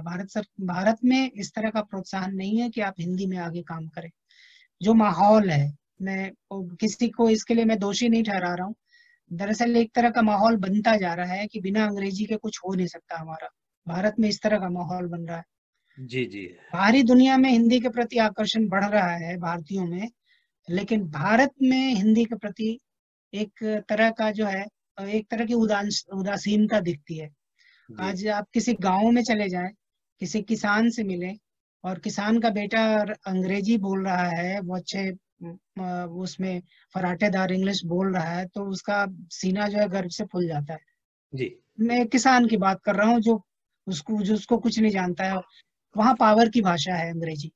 भारत में इस तरह का प्रोत्साहन नहीं है कि आप हिंदी में आगे काम करें। जो माहौल है, मैं किसी को इसके लिए मैं दोषी नहीं ठहरा रहा हूँ, दरअसल एक तरह का माहौल बनता जा रहा है कि बिना अंग्रेजी के कुछ हो नहीं सकता हमारा। भारत में इस तरह का माहौल बन रहा है। जी। जी। बाहरी दुनिया में हिंदी के प्रति आकर्षण बढ़ रहा है भारतीयों में, लेकिन भारत में हिंदी के प्रति एक तरह का जो है, एक तरह की उदासीनता दिखती है। आज आप किसी गांव में चले जाएं, किसी किसान से मिले और किसान का बेटा अंग्रेजी बोल रहा है, वो अच्छे उसमें फराटेदार इंग्लिश बोल रहा है, तो उसका सीना जो है गर्व से फूल जाता है। जी। मैं एक किसान की बात कर रहा हूँ जो उसको कुछ नहीं जानता है। वहाँ पावर की भाषा है अंग्रेजी।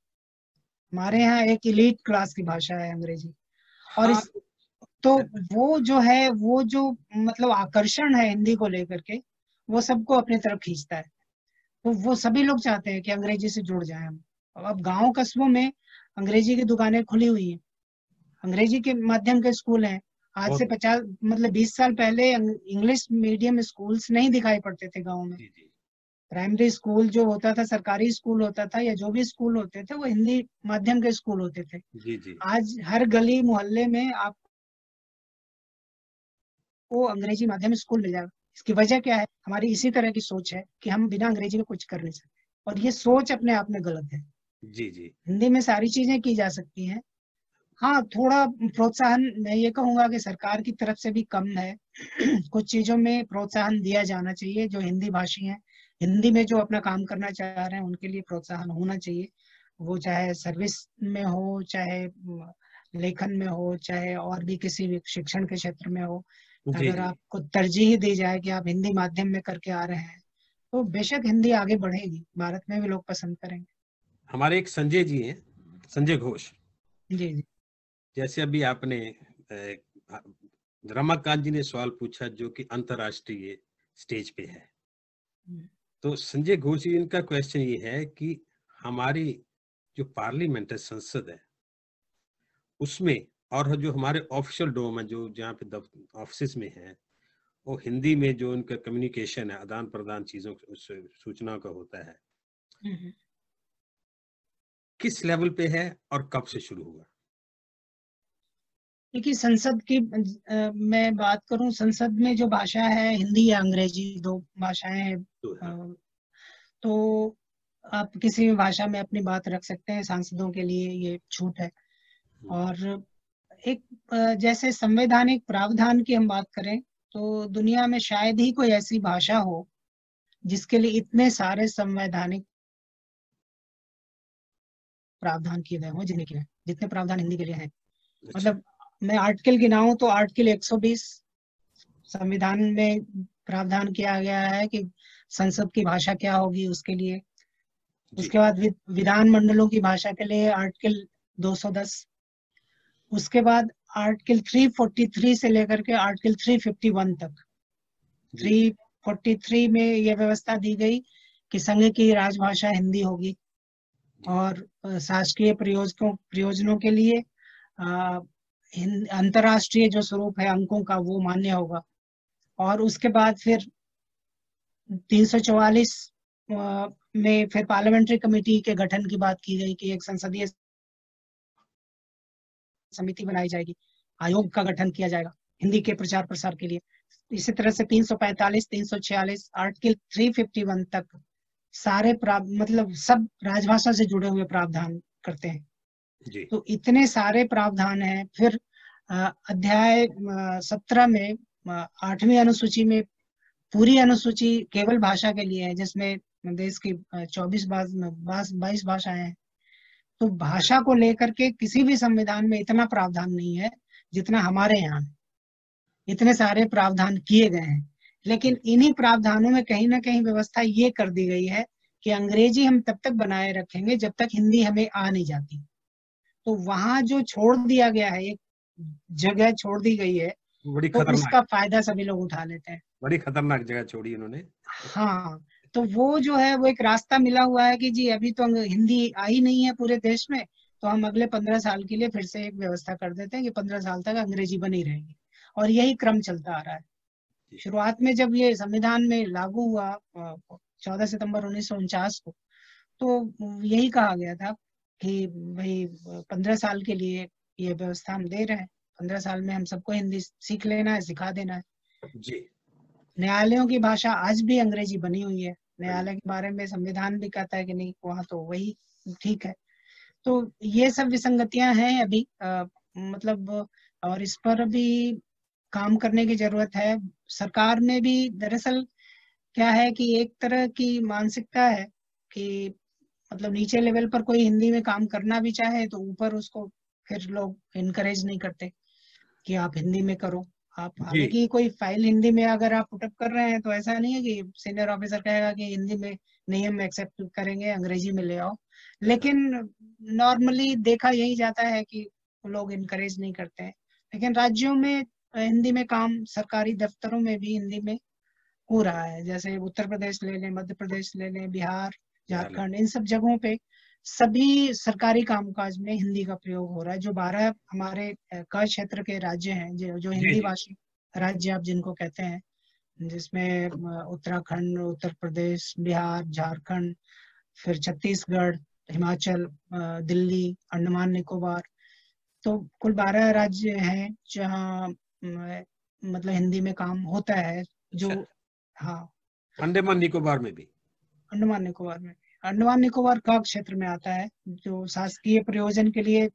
हमारे यहाँ एक इलीट क्लास की भाषा है अंग्रेजी। और हाँ। इस तो वो जो है, वो जो मतलब आकर्षण है हिंदी को लेकर के, वो सबको अपनी तरफ खींचता है। तो वो सभी लोग चाहते हैं कि अंग्रेजी से जुड़ जाएं हम। अब गांव कस्बों में अंग्रेजी की दुकानें खुली हुई हैं, अंग्रेजी के माध्यम के स्कूल हैं। आज से बहुत। 50 मतलब 20 साल पहले इंग्लिश मीडियम स्कूल्स नहीं दिखाई पड़ते थे गाँव में। जी जी प्राइमरी स्कूल जो होता था, सरकारी स्कूल होता था, या जो भी स्कूल होते थे, वो हिंदी माध्यम के स्कूल होते थे। जी जी। आज हर गली मोहल्ले में आपको अंग्रेजी माध्यम स्कूल मिल जाएगा। इसकी वजह क्या है? हमारी इसी तरह की सोच है कि हम बिना अंग्रेजी के कुछ कर नहीं सकते, और ये सोच अपने आप में गलत है। जी जी। हिंदी में सारी चीजें की जा सकती हैं। हाँ, थोड़ा प्रोत्साहन मैं ये कहूंगा कि सरकार की तरफ से भी कम है। कुछ चीजों में प्रोत्साहन दिया जाना चाहिए। जो हिंदी भाषी हैं, हिंदी में जो अपना काम करना चाह रहे हैं, उनके लिए प्रोत्साहन होना चाहिए। वो चाहे सर्विस में हो, चाहे लेखन में हो, चाहे और भी किसी भी शिक्षण के क्षेत्र में हो। जी अगर जी। आपको तरजीह दी जाए कि आप हिंदी माध्यम में करके आ रहे हैं, तो बेशक हिंदी आगे बढ़ेगी, भारत में भी लोग पसंद करेंगे। हमारे एक संजय जी हैं, संजय घोष। जी जी। जैसे अभी आपने रमाकांत जी ने सवाल पूछा जो कि अंतरराष्ट्रीय स्टेज पे है, तो संजय घोष जी, इनका क्वेश्चन ये है कि हमारी जो पार्लियामेंट है, संसद है, उसमें और जो हमारे ऑफिशियल डोम है, जो जहाँ पे ऑफिस में है, वो हिंदी में जो उनका कम्युनिकेशन है, आदान प्रदान चीजों सूचनाओं का होता है, किस लेवल पे है और कब से शुरू हुआ? देखिए, संसद की मैं बात करूं, संसद में जो भाषा है, हिंदी या अंग्रेजी, दो भाषाएं हैं। तो हाँ। तो आप किसी भी भाषा में अपनी बात रख सकते हैं, सांसदों के लिए ये छूट है। और एक जैसे संवैधानिक प्रावधान की हम बात करें, तो दुनिया में शायद ही कोई ऐसी भाषा हो जिसके लिए इतने सारे संवैधानिक प्रावधान किए गए हों, जितने प्रावधान हिंदी के लिए हैं। अच्छा। मतलब मैं आर्टिकल गिनाऊं तो आर्टिकल 120 संविधान में प्रावधान किया गया है कि संसद की भाषा क्या होगी उसके लिए। जी उसके बाद विधान मंडलों की भाषा के लिए आर्टिकल 210। उसके बाद आर्टिकल 343 से लेकर के आर्टिकल 351 तक। जी। 343 में यह व्यवस्था दी गई कि संघ की राजभाषा हिंदी होगी, जी और शासकीय प्रयोजनों के लिए अंतर्राष्ट्रीय जो स्वरूप है अंकों का, वो मान्य होगा। और उसके बाद फिर 344 में फिर पार्लियामेंट्री कमेटी के गठन की बात की गई कि एक संसदीय समिति बनाई जाएगी, आयोग का गठन किया जाएगा हिंदी के प्रचार प्रसार के लिए। इसी तरह से 345, 346, आर्टिकल 351 तक सारे मतलब सब राजभाषा से जुड़े हुए प्रावधान करते हैं। जी। तो इतने सारे प्रावधान हैं। फिर अध्याय 17 में 8वीं अनुसूची में पूरी अनुसूची केवल भाषा के लिए है, जिसमें देश की 22 भाषाएं हैं। तो भाषा को लेकर के किसी भी संविधान में इतना प्रावधान नहीं है जितना हमारे यहाँ है। इतने सारे प्रावधान किए गए हैं, लेकिन इन्हीं प्रावधानों में कहीं ना कहीं व्यवस्था ये कर दी गई है कि अंग्रेजी हम तब तक बनाए रखेंगे जब तक हिंदी हमें आ नहीं जाती। तो वहां जो छोड़ दिया गया है, एक जगह छोड़ दी गई है, बड़ी तो खतरनाक, उसका फायदा सभी लोग उठा लेते हैं। बड़ी खतरनाक जगह छोड़ी इन्होंने। हाँ, तो वो जो है, वो एक रास्ता मिला हुआ है कि जी अभी तो हिंदी आई नहीं है पूरे देश में, तो हम अगले 15 साल के लिए फिर से एक व्यवस्था कर देते हैं कि 15 साल तक अंग्रेजी बनी रहेगी। और यही क्रम चलता आ रहा है। जी शुरुआत में जब ये संविधान में लागू हुआ 14 सितंबर 1949 को, तो यही कहा गया था कि भाई 15 साल के लिए ये व्यवस्था हम दे रहे हैं। 15 साल में हम सबको हिंदी सीख लेना है, सिखा देना है। जी। न्यायालयों की भाषा आज भी अंग्रेजी बनी हुई है। बड़ी। न्यायालय के बारे में संविधान भी कहता है कि नहीं, वहां तो वही ठीक है। तो ये सब विसंगतियां हैं अभी, मतलब, और इस पर भी काम करने की जरूरत है। सरकार में भी दरअसल क्या है कि एक तरह की मानसिकता है कि मतलब नीचे लेवल पर कोई हिंदी में काम करना भी चाहे तो ऊपर उसको फिर लोग इनकरेज नहीं करते कि आप हिंदी में करो। आप जी हालांकि कोई फाइल हिंदी में अगर आप पुटअप कर रहे हैं, तो ऐसा नहीं है कि सीनियर ऑफिसर कहेगा कि हिंदी में नहीं हम एक्सेप्ट करेंगे, अंग्रेजी में ले आओ। लेकिन नॉर्मली देखा यही जाता है कि लोग इनकरेज नहीं करते हैं। लेकिन राज्यों में हिंदी में काम, सरकारी दफ्तरों में भी हिंदी में हो रहा है। जैसे उत्तर प्रदेश ले लें, मध्य प्रदेश ले लें, बिहार, बिहार ले। झारखंड, इन सब जगहों पे सभी सरकारी कामकाज में हिंदी का प्रयोग हो रहा है। जो 12 हमारे कर क्षेत्र के राज्य हैं, जो जी हिंदी जी। भाषी राज्य आप जिनको कहते हैं, जिसमें उत्तराखंड, उत्तर प्रदेश, बिहार, झारखंड, फिर छत्तीसगढ़, हिमाचल, दिल्ली, अंडमान निकोबार, तो कुल 12 राज्य हैं जहाँ मतलब हिंदी में काम होता है। जो अच्छा, हाँ, अंडमान निकोबार में भी? अंडमान निकोबार में, अंडमान निकोबार का क्षेत्र में आता है, जो शासकीय प्रयोजन के लिए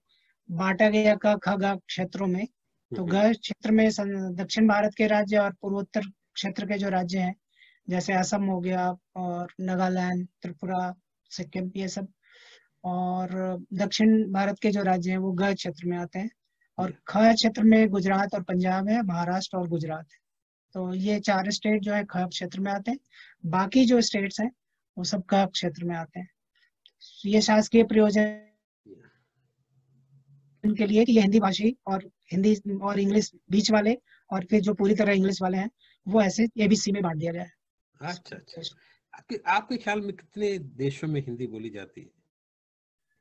बांटा गया का खगा क्षेत्रों में। तो हम्म। ग क्षेत्र में दक्षिण भारत के राज्य और पूर्वोत्तर क्षेत्र के जो राज्य हैं, जैसे असम हो गया, और नागालैंड, त्रिपुरा, सिक्किम, ये सब। और दक्षिण भारत के जो राज्य हैं वो ग क्षेत्र में आते हैं। और जी। ख क्षेत्र में गुजरात और पंजाब है, महाराष्ट्र और गुजरात है। तो ये 4 स्टेट जो है ख क्षेत्र में आते हैं। बाकी जो स्टेट्स हैं वो सब क क्षेत्र में आते हैं। ये शासकीय प्रयोजन के लिए कि ये हिंदी भाषी और हिंदी और इंग्लिश बीच वाले, और फिर जो पूरी तरह इंग्लिश वाले हैं, वो ऐसे एबीसी में बांट दिया गया है। अच्छा अच्छा। आपके आपके ख्याल में कितने देशों में हिंदी बोली जाती है?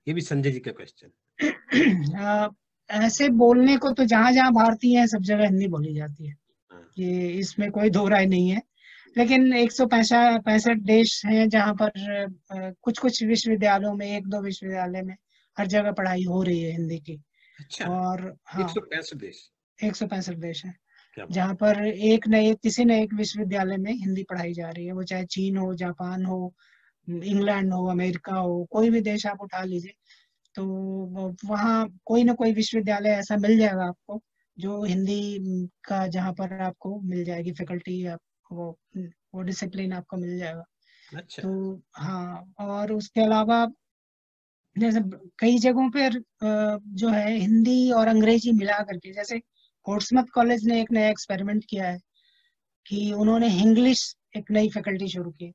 ये भी संजय जी का क्वेश्चन। ऐसे बोलने को तो जहां जहां भारतीय है सब जगह हिंदी बोली जाती है, हाँ। ये इसमें कोई दो राय नहीं है। लेकिन 165 देश हैं जहां पर कुछ कुछ विश्वविद्यालयों में, एक दो विश्वविद्यालय में हर जगह पढ़ाई हो रही है हिंदी की। अच्छा, और हाँ, 165 देश? 165 देश हैं क्या बात। जहाँ पर एक न एक, किसी न एक विश्वविद्यालय में हिंदी पढ़ाई जा रही है। वो चाहे चीन हो, जापान हो, इंग्लैंड हो, अमेरिका हो, कोई भी देश आप उठा लीजिए, तो वहाँ कोई ना कोई विश्वविद्यालय ऐसा मिल जाएगा आपको जो हिंदी का, जहाँ पर आपको मिल जाएगी फैकल्टी, वो डिसिप्लिन आपको मिल जाएगा। अच्छा। तो हाँ, और उसके अलावा जैसे कई जगहों पर जो है हिंदी और अंग्रेजी मिला करके, जैसे पोर्ट्समथ कॉलेज ने एक नया एक्सपेरिमेंट किया है कि उन्होंने इंग्लिश एक नई फैकल्टी शुरू की।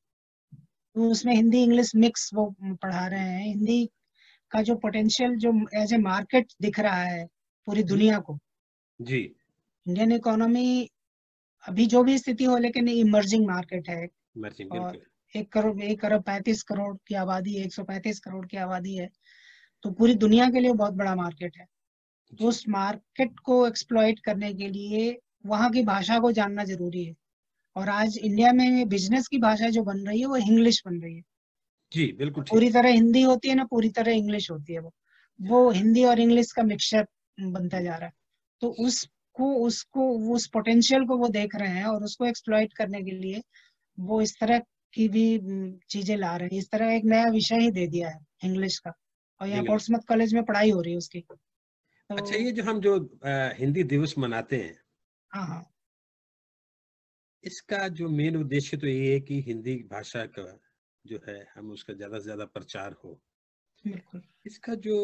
तो उसमें हिंदी इंग्लिश मिक्स वो पढ़ा रहे हैं। हिंदी का जो पोटेंशियल जो एज ए मार्केट दिख रहा है पूरी हम्म, दुनिया को, जी। इंडियन इकोनॉमी अभी जो भी स्थिति हो, लेकिन इमर्जिंग मार्केट है। मर्जी, और बिल्कुल। 1 करोड़ 35 करोड़ की आबादी है, 135 करोड़ की आबादी है। तो पूरी दुनिया के लिए बहुत बड़ा मार्केट है। तो जी उस मार्केट को एक्सप्लॉइट करने के लिए वहाँ की भाषा को जानना जरूरी है। और आज इंडिया में बिजनेस की भाषा जो बन रही है वो इंग्लिश बन रही है। जी, बिल्कुल ठीक। पूरी तरह हिंदी होती है ना, पूरी तरह इंग्लिश होती है। वो हिंदी और इंग्लिश का मिक्सचर बनता जा रहा है। तो उसको उसको उस पोटेंशियल को वो देख रहे हैं, और उसको एक्सप्लॉइट करने के लिए वो इस तरह की भी चीजें ला रहे हैं। इस तरह एक नया विषय ही दे दिया है इंग्लिश का, और यहाँ इंग्लिश। पोर्ट्समथ कॉलेज में पढ़ाई हो रही है उसकी। अच्छा, तो ये जो हम हिंदी दिवस मनाते हैं, हाँ हाँ, इसका जो मेन उद्देश्य तो ये है कि हिंदी भाषा का जो है हम उसका ज्यादा से ज्यादा प्रचार हो। बिल्कुल। इसका जो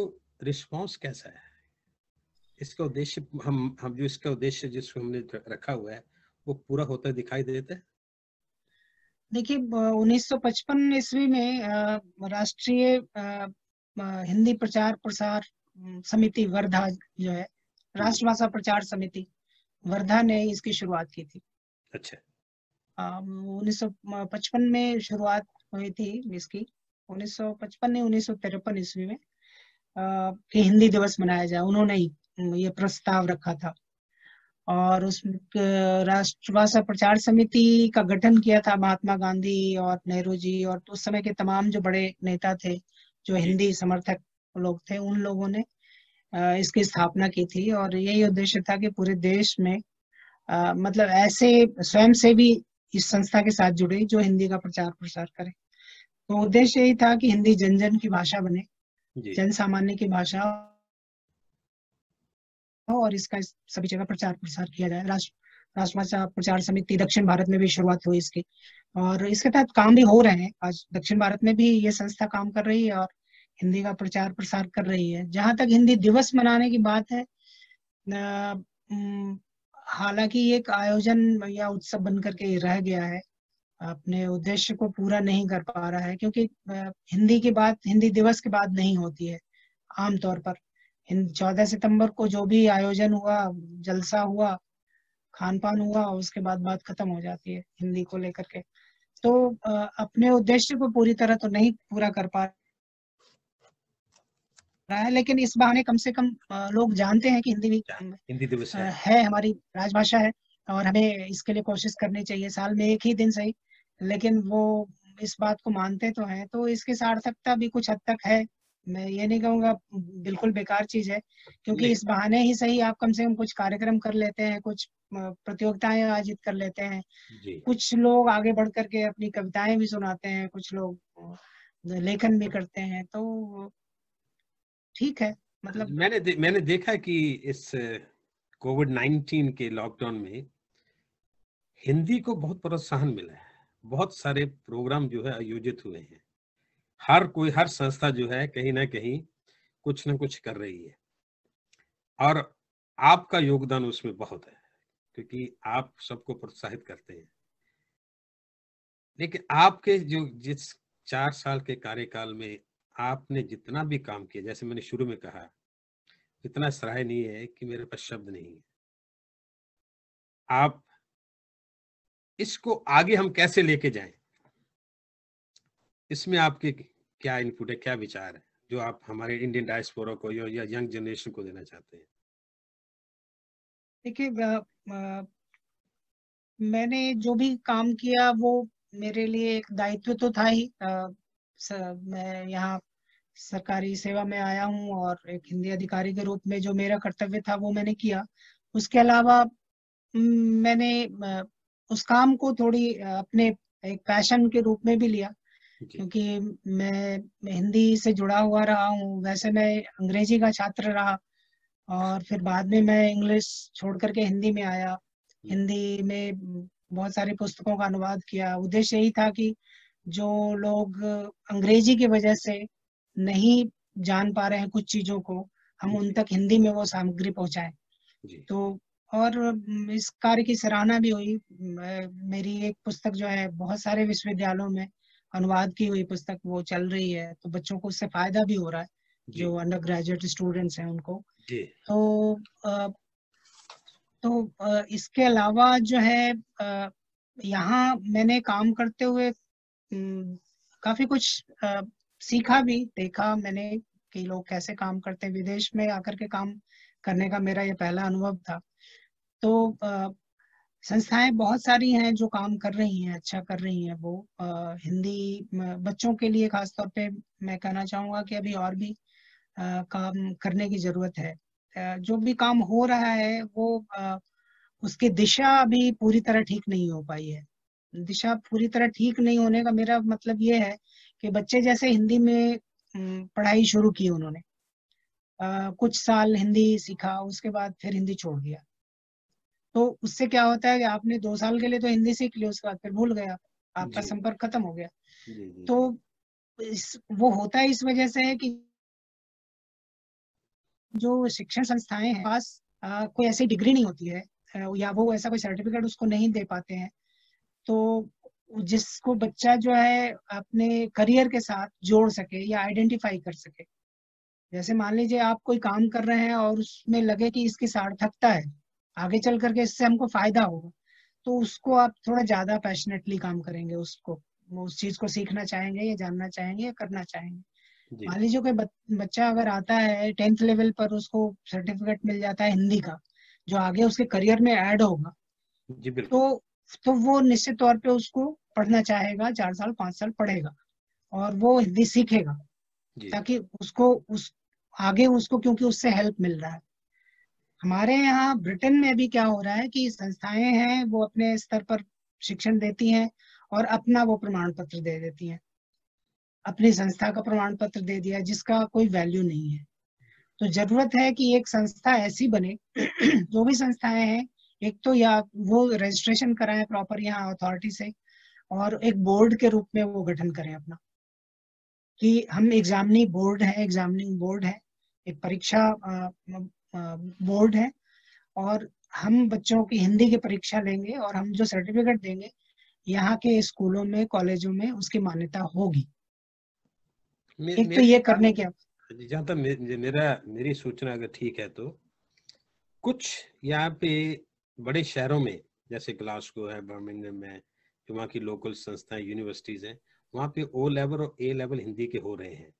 रिस्पांस कैसा है? इसका उद्देश्य, हम जो इसका उद्देश्य जिसको हमने रखा हुआ है, वो पूरा होता दिखाई देता है? देखिए, 1955 ईस्वी में राष्ट्रीय हिंदी प्रचार प्रसार समिति वर्धा जो है, हम्म। राष्ट्रभाषा प्रचार समिति वर्धा ने इसकी शुरुआत की थी। अच्छा। 1955 में शुरुआत हुई थी इसकी। 1955 ने 1953 ईस्वी में कि हिंदी दिवस मनाया जाए, उन्होंने ही ये प्रस्ताव रखा था। और उस राष्ट्रभाषा प्रचार समिति का गठन किया था महात्मा गांधी और नेहरू जी, और उस समय के तमाम जो बड़े नेता थे, जो जी। हिंदी समर्थक लोग थे, उन लोगों ने इसकी स्थापना की थी। और यही उद्देश्य था कि पूरे देश में मतलब ऐसे स्वयं सेवी इस संस्था के साथ जुड़े जो हिंदी का प्रचार प्रसार करें। तो उद्देश्य यही था कि हिंदी जन जन की भाषा बने, जी। जन सामान्य की भाषा हो, और इसका सभी जगह प्रचार प्रसार किया जाए। राष्ट्रभाषा प्रचार समिति दक्षिण भारत में भी शुरुआत हुई इसकी, और इसके तहत काम भी हो रहे हैं। आज दक्षिण भारत में भी ये संस्था काम कर रही है और हिंदी का प्रचार प्रसार कर रही है। जहां तक हिंदी दिवस मनाने की बात है, हालांकि एक आयोजन या उत्सव बन करके रह गया है। अपने उद्देश्य को पूरा नहीं कर पा रहा है, क्योंकि हिंदी की बात हिंदी दिवस के बाद नहीं होती है आमतौर पर। 14 सितंबर को जो भी आयोजन हुआ, जलसा हुआ, खान पान हुआ, उसके बाद बात खत्म हो जाती है हिंदी को लेकर के। तो अपने उद्देश्य को पूरी तरह तो नहीं पूरा कर पा रहा है, लेकिन इस बहाने कम से कम लोग जानते हैं कि हिंदी भी हिंदी दिवस है, हमारी राजभाषा है, और हमें इसके लिए कोशिश करनी चाहिए, साल में एक ही दिन सही, लेकिन वो इस बात को मानते तो हैं। तो इसकी सार्थकता भी कुछ हद तक है, मैं ये नहीं कहूँगा बिल्कुल बेकार चीज है, क्योंकि इस बहाने ही सही आप कम से कम कुछ कार्यक्रम कर लेते हैं, कुछ प्रतियोगिताएं आयोजित कर लेते हैं, कुछ लोग आगे बढ़ करके अपनी कविताएं भी सुनाते हैं, कुछ लोग लेखन भी करते हैं, तो ठीक है। मतलब मैंने देखा कि इस कोविड-19 के लॉकडाउन में हिंदी को बहुत प्रोत्साहन मिला है। बहुत सारे प्रोग्राम जो है आयोजित हुए हैं। हर संस्था जो है कहीं ना कहीं कुछ ना कुछ कर रही है, और आपका योगदान उसमें बहुत है, क्योंकि आप सबको प्रोत्साहित करते हैं। लेकिन आपके जो जिस 4 साल के कार्यकाल में आपने जितना भी काम किया, जैसे मैंने शुरू में कहा, इतना सराहनीय है कि मेरे पास शब्द नहीं है। आप इसको आगे हम कैसे लेके जाएं, इसमें आपके क्या इनपुट है, क्या विचार है, जो आप हमारे इंडियन डायस्पोरा को या यंग जनरेशन को देना चाहते हैं? देखिए, मैंने जो भी काम किया वो मेरे लिए एक दायित्व तो था ही। मैं यहाँ सरकारी सेवा में आया हूँ, और एक हिंदी अधिकारी के रूप में जो मेरा कर्तव्य था वो मैंने किया। उसके अलावा मैंने उस काम को थोड़ी अपने एक पैशन के रूप में भी लिया, क्योंकि मैं हिंदी से जुड़ा हुआ रहा हूँ। वैसे मैं अंग्रेजी का छात्र रहा, और फिर बाद में मैं इंग्लिश छोड़ करके हिंदी में आया। हिंदी में बहुत सारी पुस्तकों का अनुवाद किया। उद्देश्य यही था कि जो लोग अंग्रेजी की वजह से नहीं जान पा रहे हैं कुछ चीजों को, हम उन तक हिंदी में वो सामग्री पहुंचाएं। तो और इस कार्य की सराहना भी हुई। मेरी एक पुस्तक जो है बहुत सारे विश्वविद्यालयों में अनुवाद की हुई पुस्तक वो चल रही है, तो बच्चों को उससे फायदा भी हो रहा है, जो अंडर ग्रेजुएट स्टूडेंट्स हैं उनको। तो इसके अलावा जो है यहाँ मैंने काम करते हुए काफी कुछ सीखा भी, देखा मैंने कि लोग कैसे काम करते हैं। विदेश में आकर के काम करने का मेरा ये पहला अनुभव था। तो संस्थाएं बहुत सारी हैं जो काम कर रही हैं, अच्छा कर रही हैं वो। हिंदी बच्चों के लिए खासतौर पे मैं कहना चाहूँगा कि अभी और भी काम करने की जरूरत है। जो भी काम हो रहा है वो उसकी दिशा अभी पूरी तरह ठीक नहीं हो पाई है। दिशा पूरी तरह ठीक नहीं होने का मेरा मतलब ये है कि बच्चे जैसे हिंदी में पढ़ाई शुरू की उन्होंने, कुछ साल हिंदी सीखा, उसके बाद फिर हिंदी छोड़ दिया। तो उससे क्या होता है कि आपने 2 साल के लिए तो हिंदी सीख ली, उसके बाद फिर भूल गया, आपका संपर्क खत्म हो गया। तो वो होता है इस वजह से है कि जो शिक्षण संस्थाएं हैं पास कोई ऐसी डिग्री नहीं होती है, या वो ऐसा कोई सर्टिफिकेट उसको नहीं दे पाते हैं, तो जिसको बच्चा जो है अपने करियर के साथ जोड़ सके या आइडेंटिफाई कर सके। जैसे मान लीजिए आप कोई काम कर रहे हैं और उसमें लगे कि इसकी सार्थकता है, आगे चल करके इससे हमको फायदा होगा, तो उसको आप थोड़ा ज्यादा पैशनेटली काम करेंगे, उसको उस चीज को सीखना चाहेंगे या जानना चाहेंगे या करना चाहेंगे। मान लीजिए कोई बच्चा अगर आता है 10th लेवल पर, उसको सर्टिफिकेट मिल जाता है हिंदी का, जो आगे उसके करियर में ऐड होगा, तो वो निश्चित तौर पे उसको पढ़ना चाहेगा, 4 साल 5 साल पढ़ेगा और वो हिंदी सीखेगा, ताकि उसको उस आगे उसको, क्योंकि उससे हेल्प मिल रहा है। हमारे यहाँ ब्रिटेन में भी क्या हो रहा है कि संस्थाएं हैं वो अपने स्तर पर शिक्षण देती हैं और अपना वो प्रमाण पत्र दे देती हैं, अपनी संस्था का प्रमाण पत्र दे दिया जिसका कोई वैल्यू नहीं है। तो जरूरत है कि एक संस्था ऐसी बने जो भी संस्थाएं हैं, एक तो या वो रजिस्ट्रेशन कराएं प्रॉपर यहाँ अथॉरिटी से, और एक बोर्ड के रूप में वो गठन करें अपना, कि हम एग्जामिनिंग बोर्ड है, एक परीक्षा बोर्ड है, और हम बच्चों की हिंदी की परीक्षा लेंगे और हम जो सर्टिफिकेट देंगे यहाँ के स्कूलों में, कॉलेजों में उसकी मान्यता होगी। एक तो मेरे ये ख्याल करने में, के जहाँ तक मेरी सूचना अगर ठीक है तो कुछ यहाँ पे बड़े शहरों में, जैसे ग्लासगो है, बर्मिंघम है, जो वहाँ की लोकल संस्थाएं, यूनिवर्सिटीज हैं, वहाँ पे ओ लेवल और ए लेवल हिंदी के हो रहे हैं।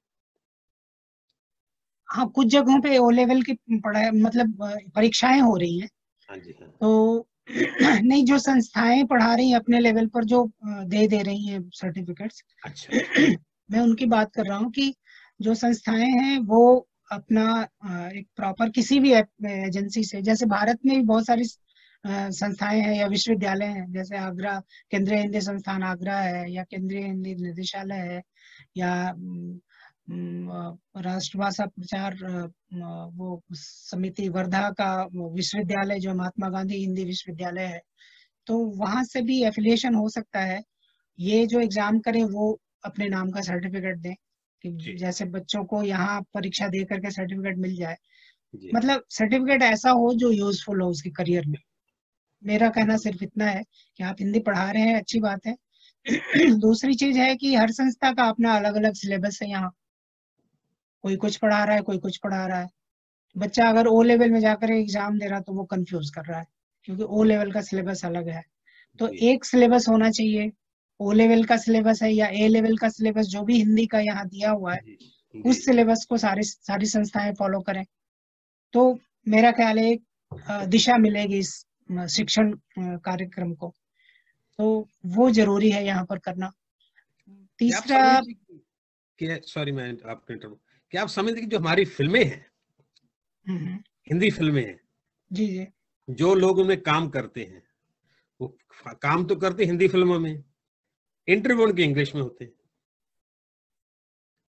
हाँ, कुछ जगहों पे ओ लेवल की पढ़ाई मतलब परीक्षाएं हो रही हैं। हाँ जी, हाँ। तो नहीं, जो संस्थाएं पढ़ा रही हैं अपने लेवल पर, जो दे रही हैं सर्टिफिकेट्स, अच्छा, अच्छा। मैं उनकी बात कर रहा हूँ कि जो संस्थाएं हैं वो अपना एक प्रॉपर किसी भी एजेंसी से, जैसे भारत में भी बहुत सारी संस्थाएं हैं या विश्वविद्यालय हैं, जैसे आगरा केंद्रीय हिंदी संस्थान आगरा है, या केंद्रीय हिंदी निदेशालय है, या राष्ट्रभाषा प्रचार वो समिति वर्धा का वो विश्वविद्यालय जो महात्मा गांधी हिंदी विश्वविद्यालय है, तो वहां से भी एफिलिएशन हो सकता है। ये जो एग्जाम करें वो अपने नाम का सर्टिफिकेट दें, कि जी, जैसे बच्चों को यहाँ परीक्षा दे करके सर्टिफिकेट मिल जाए। जी। मतलब सर्टिफिकेट ऐसा हो जो यूजफुल हो उसके करियर में। मेरा कहना सिर्फ इतना है कि आप हिंदी पढ़ा रहे हैं, अच्छी बात है। दूसरी चीज है कि हर संस्था का अपना अलग अलग सिलेबस है यहाँ। कोई कुछ पढ़ा रहा है, कोई कुछ पढ़ा रहा है। बच्चा अगर ओ लेवल में जाकर एग्जाम दे रहा है तो वो कंफ्यूज कर रहा है, क्योंकि ओ लेवल का सिलेबस अलग है। तो जी, एक सिलेबस होना चाहिए। ओ लेवल का सिलेबस है या ए लेवल का सिलेबस, जो भी हिंदी का यहाँ दिया हुआ है, जी, जी। उस सिलेबस को सारी सारी संस्थाएं फॉलो करें, तो मेरा ख्याल है एक दिशा मिलेगी इस शिक्षण कार्यक्रम को। तो वो जरूरी है यहाँ पर करना। क्या आप तीसरा। समझते कि, सॉरी मैं आपको इंटरव्यू, क्या आप समझते कि जो हमारी फिल्में हैं, हम्म, हिंदी फिल्में हैं, जी जी। जो लोग उनमें काम करते हैं, वो काम तो करते हिंदी फिल्मों में, इंटरव्यू उनके इंग्लिश में होते हैं,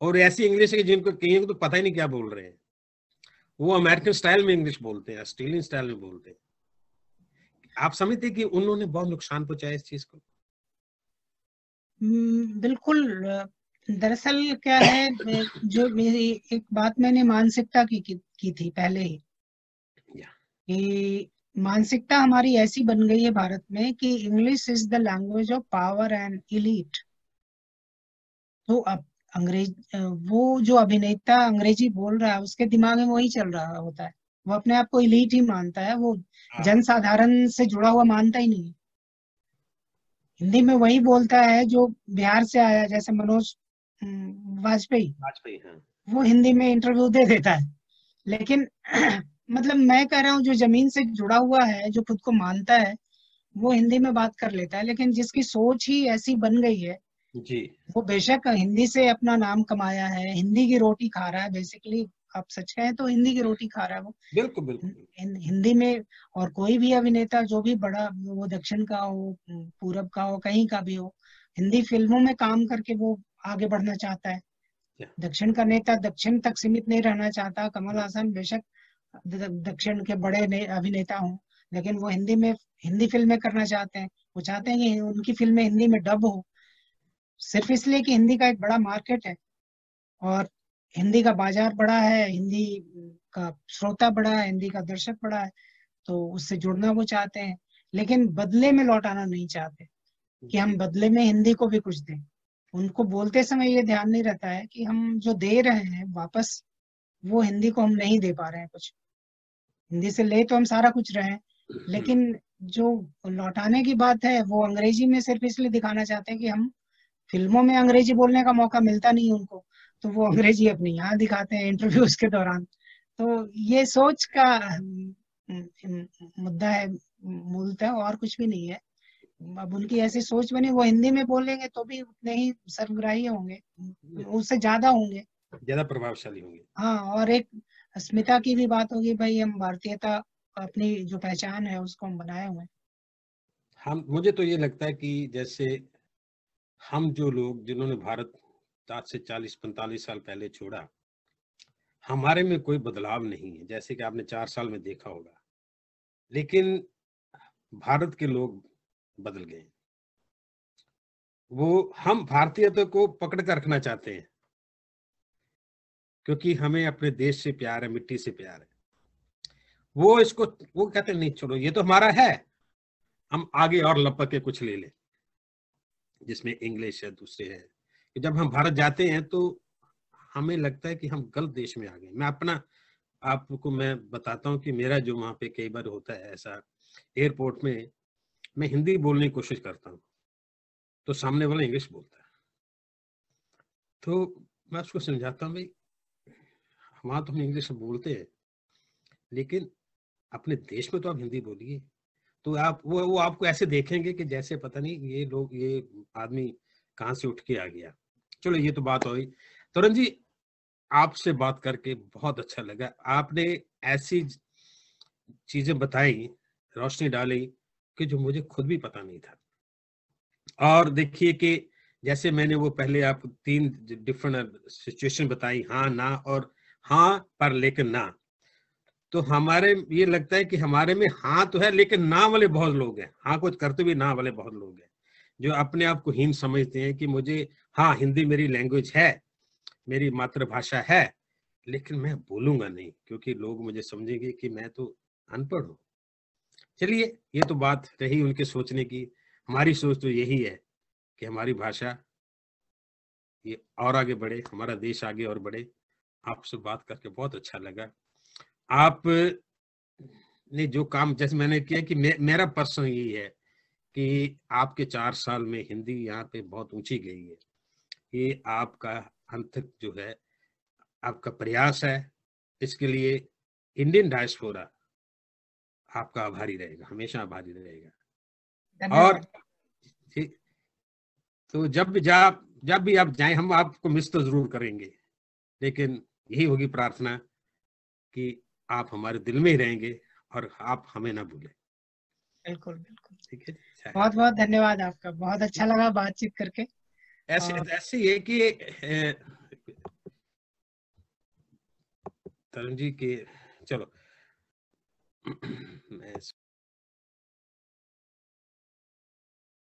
और ऐसी इंग्लिश है कि जिनको कईयों को तो पता ही नहीं क्या बोल रहे हैं। वो अमेरिकन स्टाइल में इंग्लिश बोलते हैं, ऑस्ट्रेलियन स्टाइल में बोलते हैं। आप समझते कि उन्होंने बहुत नुकसान पहुंचाया इस चीज को? बिल्कुल। दरअसल क्या है, जो मेरी एक बात मैंने मानसिकता की थी पहले ही, या, कि मानसिकता हमारी ऐसी बन गई है भारत में कि English is the language of power and elite. तो अब अंग्रेज वो जो अभिनेता अंग्रेजी बोल रहा है उसके दिमाग में वही चल रहा होता है। वो अपने आप को इलीट ही मानता है, वो हाँ, जनसाधारण से जुड़ा हुआ मानता ही नहीं है। हिंदी में वही बोलता है जो बिहार से आया, जैसे मनोज वाजपेयी, वाजपेयी, हाँ। वो हिंदी में इंटरव्यू दे देता है। लेकिन मतलब मैं कह रहा हूँ जो जमीन से जुड़ा हुआ है, जो खुद को मानता है, वो हिंदी में बात कर लेता है। लेकिन जिसकी सोच ही ऐसी बन गई है, जी, वो बेशक हिंदी से अपना नाम कमाया है, हिंदी की रोटी खा रहा है बेसिकली। आप सच कहें तो हिंदी की रोटी खा रहा है वो बिल्कुल, बिल्कुल, बिल्कुल। हिंदी में। और कोई भी अभिनेता जो भी बड़ा, वो दक्षिण का हो, पूरब का हो, कहीं का भी हो, हिंदी फिल्मों में काम करके वो आगे बढ़ना चाहता है। या, दक्षिण का नेता दक्षिण तक सीमित नहीं रहना चाहता। कमल हासन बेशक दक्षिण के बड़े अभिनेता हों, लेकिन वो हिंदी में हिंदी फिल्में करना चाहते हैं। वो चाहते हैं कि उनकी फिल्में हिंदी में डब हो, सिर्फ इसलिए कि हिंदी का एक बड़ा मार्केट है, और हिंदी का बाजार बड़ा है, हिंदी का श्रोता बड़ा है, हिंदी का दर्शक बड़ा है, तो उससे जुड़ना वो चाहते हैं। लेकिन बदले में लौटाना नहीं चाहते, कि जी, हम बदले में हिंदी को भी कुछ दें। उनको बोलते समय ये ध्यान नहीं रहता है कि हम जो दे रहे हैं वापस, वो हिंदी को हम नहीं दे पा रहे हैं कुछ। हिंदी से ले तो हम सारा कुछ रहे हैं, लेकिन जो लौटाने की बात है वो अंग्रेजी में सिर्फ इसलिए दिखाना चाहते हैं कि हम फिल्मों में अंग्रेजी बोलने का मौका मिलता नहीं है उनको, तो वो अंग्रेजी अपनी यहाँ दिखाते हैं इंटरव्यूज के दौरान। तो ये सोच का मुद्दा है मूलतः, और कुछ भी नहीं है। अब उनकी ऐसी सोच बनी, वो हिंदी में बोलेंगे तो भी उतने ही सर्वग्राही होंगे, उससे ज्यादा होंगे। ज्यादा प्रभावशाली होंगे। हाँ, और एक अस्मिता की भी बात होगी, भाई हम भारतीयता, अपनी जो पहचान है उसको हम बनाए हुए हैं। हम, मुझे तो ये लगता है कि जैसे हम जो लोग जिन्होंने भारत आज से 40-45 साल पहले छोड़ा, हमारे में कोई बदलाव नहीं है, जैसे कि आपने 4 साल में देखा होगा। लेकिन भारत के लोग बदल गए। वो, हम भारतीयता को पकड़ कर रखना चाहते हैं, क्योंकि हमें अपने देश से प्यार है, मिट्टी से प्यार है। वो इसको, वो कहते हैं नहीं छोड़ो, ये तो हमारा है, हम आगे और लपक के कुछ ले लें। जिसमें इंग्लिश है, दूसरे हैं। जब हम भारत जाते हैं तो हमें लगता है कि हम गलत देश में आ गए। मैं अपना आपको मैं बताता हूँ कि मेरा जो वहाँ पे कई बार होता है ऐसा, एयरपोर्ट में मैं हिंदी बोलने की कोशिश करता हूँ तो सामने वाला इंग्लिश बोलता है, तो मैं उसको समझाता हूँ, भाई वहाँ तो हम इंग्लिश बोलते हैं, लेकिन अपने देश में तो आप हिंदी बोलिए। तो आप वो आपको ऐसे देखेंगे कि जैसे पता नहीं ये लोग, ये आदमी कहाँ से उठ के आ गया। चलो ये तो बात हुई। तरुण जी, आपसे बात करके बहुत अच्छा लगा। आपने ऐसी चीजें बताई, रोशनी डाली कि जो मुझे खुद भी पता नहीं था। और देखिए कि जैसे मैंने वो पहले आपको 3 डिफरेंट सिचुएशन बताई, हाँ, ना और हाँ पर लेकिन ना, तो हमारे ये लगता है कि हमारे में हाँ तो है लेकिन ना वाले बहुत लोग हैं, हाँ कुछ करते भी ना वाले बहुत लोग हैं, जो अपने आप को हीन समझते हैं कि मुझे, हाँ हिंदी मेरी लैंग्वेज है, मेरी मातृभाषा है, लेकिन मैं बोलूंगा नहीं क्योंकि लोग मुझे समझेंगे कि मैं तो अनपढ़ हूँ। चलिए, ये तो बात रही उनके सोचने की। हमारी सोच तो यही है कि हमारी भाषा ये और आगे बढ़े, हमारा देश आगे और बढ़े। आपसे बात करके बहुत अच्छा लगा। आप ने जो काम जैसे मैंने किया कि मेरा पर्सन यही है कि आपके 4 साल में हिंदी यहाँ पे बहुत ऊंची गई है। ये आपका अंत जो है, आपका प्रयास है, इसके लिए इंडियन डायस्पोरा आपका आभारी रहेगा, हमेशा आभारी रहेगा। और धन्यवाद। ठीक, तो जब भी आप जाएं, हम आपको मिस तो जरूर करेंगे, लेकिन यही होगी प्रार्थना कि आप हमारे दिल में ही रहेंगे और आप हमें ना भूलें। बिल्कुल बिल्कुल। ठीक है जी। बहुत बहुत धन्यवाद आपका, बहुत अच्छा लगा बातचीत करके। ऐसे और ऐसे ये कि तरुण जी के, चलो मैं